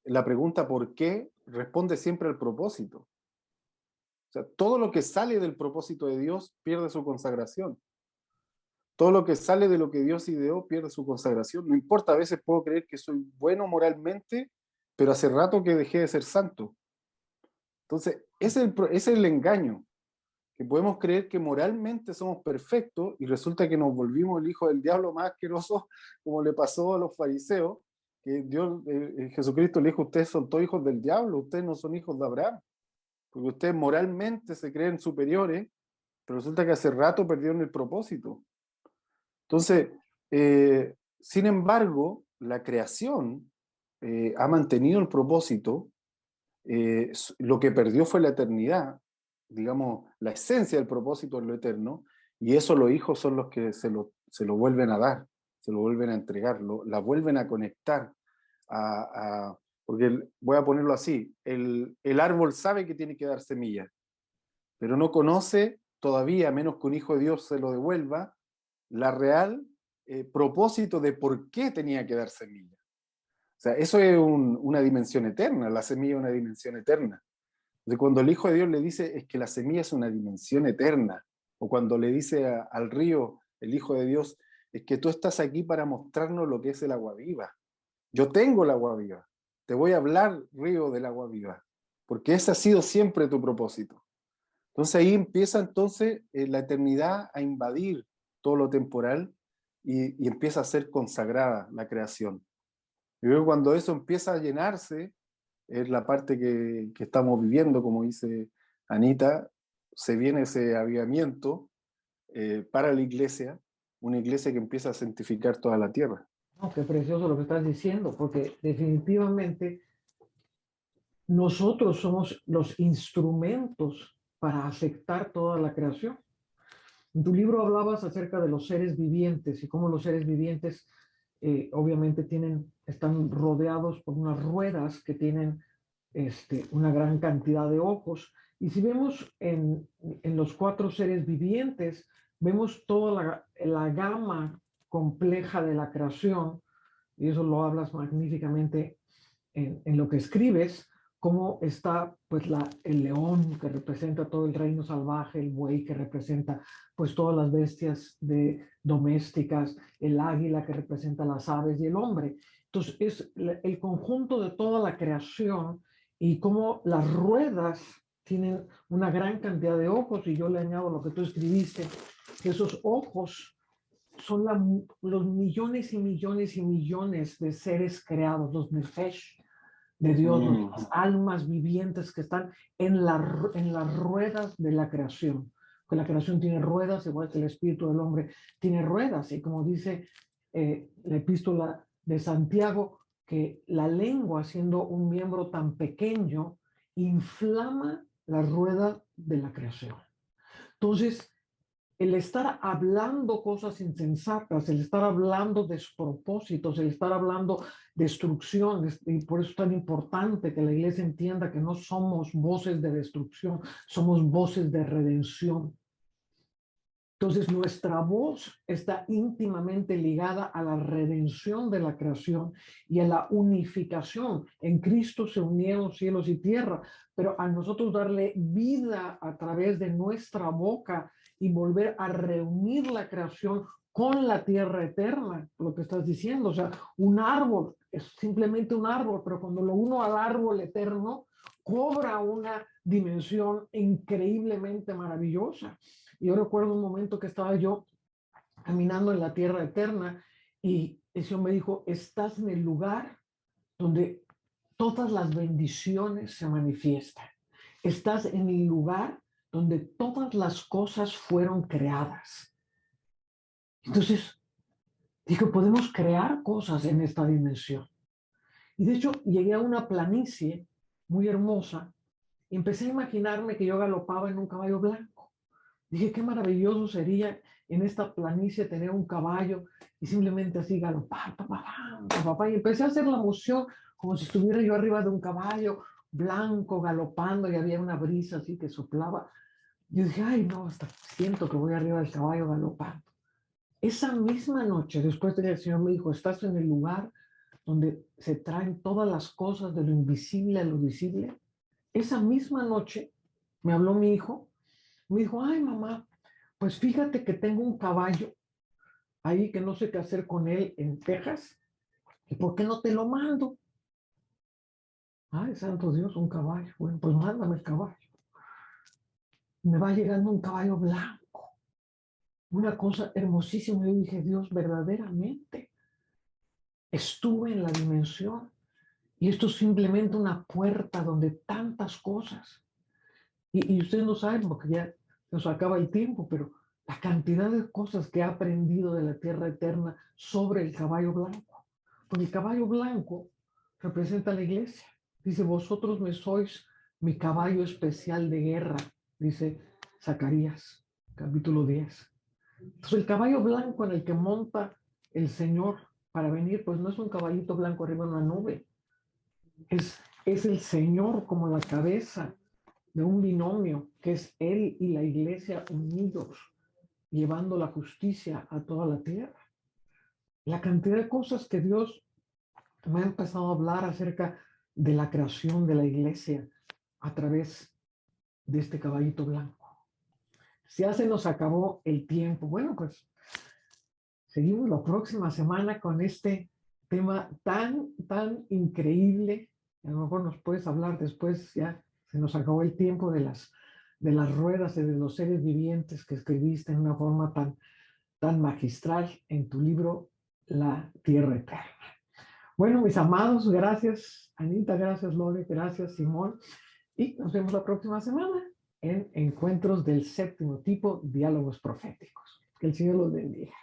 la pregunta por qué responde siempre al propósito. O sea, todo lo que sale del propósito de Dios pierde su consagración. Todo lo que sale de lo que Dios ideó pierde su consagración. No importa, a veces puedo creer que soy bueno moralmente, pero hace rato que dejé de ser santo. Entonces, ese es el engaño, que podemos creer que moralmente somos perfectos y resulta que nos volvimos el hijo del diablo más asqueroso, como le pasó a los fariseos, que Dios, Jesucristo le dijo, ustedes son todos hijos del diablo, ustedes no son hijos de Abraham, porque ustedes moralmente se creen superiores, pero resulta que hace rato perdieron el propósito. Entonces, sin embargo, la creación ha mantenido el propósito, lo que perdió fue la eternidad, digamos, la esencia del propósito es lo eterno, y eso los hijos son los que se lo vuelven a dar, se lo vuelven a entregar, la vuelven a conectar. Porque voy a ponerlo así, el árbol sabe que tiene que dar semilla, pero no conoce todavía, a menos que un hijo de Dios se lo devuelva, la real propósito de por qué tenía que dar semilla. O sea, eso es una dimensión eterna, la semilla es una dimensión eterna. De cuando el Hijo de Dios le dice, es que la semilla es una dimensión eterna, o cuando le dice al río, el Hijo de Dios, es que tú estás aquí para mostrarnos lo que es el agua viva. Yo tengo el agua viva, te voy a hablar, río del agua viva, porque ese ha sido siempre tu propósito. Entonces ahí empieza la eternidad a invadir todo lo temporal y empieza a ser consagrada la creación. Y luego cuando eso empieza a llenarse, es la parte que estamos viviendo, como dice Anita, se viene ese avivamiento para la iglesia, una iglesia que empieza a santificar toda la tierra. Oh, qué precioso lo que estás diciendo, porque definitivamente nosotros somos los instrumentos para aceptar toda la creación. En tu libro hablabas acerca de los seres vivientes y cómo los seres vivientes obviamente están rodeados por unas ruedas que tienen una gran cantidad de ojos. Y si vemos en los 4 seres vivientes, vemos toda la gama compleja de la creación, y eso lo hablas magníficamente en lo que escribes, cómo está pues el león que representa todo el reino salvaje, el buey que representa pues todas las bestias domésticas, el águila que representa las aves y el hombre. Entonces es el conjunto de toda la creación y cómo las ruedas tienen una gran cantidad de ojos, y yo le añado lo que tú escribiste, que esos ojos son los millones y millones y millones de seres creados, los nefesh de Dios, las almas vivientes que están en las ruedas de la creación. Que la creación tiene ruedas, igual que el espíritu del hombre tiene ruedas. Y como dice la epístola de Santiago, que la lengua, siendo un miembro tan pequeño, inflama la rueda de la creación. Entonces, el estar hablando cosas insensatas, el estar hablando despropósitos, el estar hablando destrucción, y por eso es tan importante que la iglesia entienda que no somos voces de destrucción, somos voces de redención. Entonces, nuestra voz está íntimamente ligada a la redención de la creación y a la unificación. En Cristo se unieron cielos y tierra, pero a nosotros darle vida a través de nuestra boca y volver a reunir la creación con la tierra eterna, lo que estás diciendo. O sea, un árbol es simplemente un árbol, pero cuando lo uno al árbol eterno, cobra una dimensión increíblemente maravillosa. Y yo recuerdo un momento que estaba yo caminando en la tierra eterna y el Señor me dijo, estás en el lugar donde todas las bendiciones se manifiestan. Estás en el lugar donde todas las cosas fueron creadas. Entonces, dijo, podemos crear cosas en esta dimensión. Y de hecho, llegué a una planicie muy hermosa y empecé a imaginarme que yo galopaba en un caballo blanco. Dije, qué maravilloso sería en esta planicie tener un caballo y simplemente así galopar, y empecé a hacer la moción como si estuviera yo arriba de un caballo blanco galopando y había una brisa así que soplaba. Yo dije, ay no, hasta siento que voy arriba del caballo galopando. Esa misma noche, después de que el Señor me dijo, estás en el lugar donde se traen todas las cosas de lo invisible a lo visible, esa misma noche me habló mi hijo. Me dijo, ay mamá, pues fíjate que tengo un caballo ahí que no sé qué hacer con él en Texas, ¿y por qué no te lo mando? Ay, santo Dios, un caballo. Bueno, pues mándame el caballo. Me va llegando un caballo blanco, una cosa hermosísima. Yo dije, Dios, verdaderamente estuve en la dimensión y esto es simplemente una puerta donde tantas cosas. Y ustedes no saben porque ya nos acaba el tiempo, pero la cantidad de cosas que he aprendido de la tierra eterna sobre el caballo blanco. Porque el caballo blanco representa a la iglesia. Dice, vosotros me sois mi caballo especial de guerra, dice Zacarías, capítulo 10. Entonces el caballo blanco en el que monta el Señor para venir, pues no es un caballito blanco arriba de una nube, es el Señor como la cabeza de un binomio que es Él y la iglesia unidos, llevando la justicia a toda la tierra. La cantidad de cosas que Dios me ha empezado a hablar acerca de la creación de la iglesia a través de este caballito blanco. Ya se nos acabó el tiempo. Bueno, pues seguimos la próxima semana con este tema tan increíble. A lo mejor nos puedes hablar después, ya se nos acabó el tiempo de las ruedas y de los seres vivientes que escribiste en una forma tan magistral en tu libro La Tierra Eterna. Bueno, mis amados, gracias Anita, gracias Lore, gracias Simón, y nos vemos la próxima semana en Encuentros del Séptimo Tipo, Diálogos Proféticos. Que el Señor los bendiga.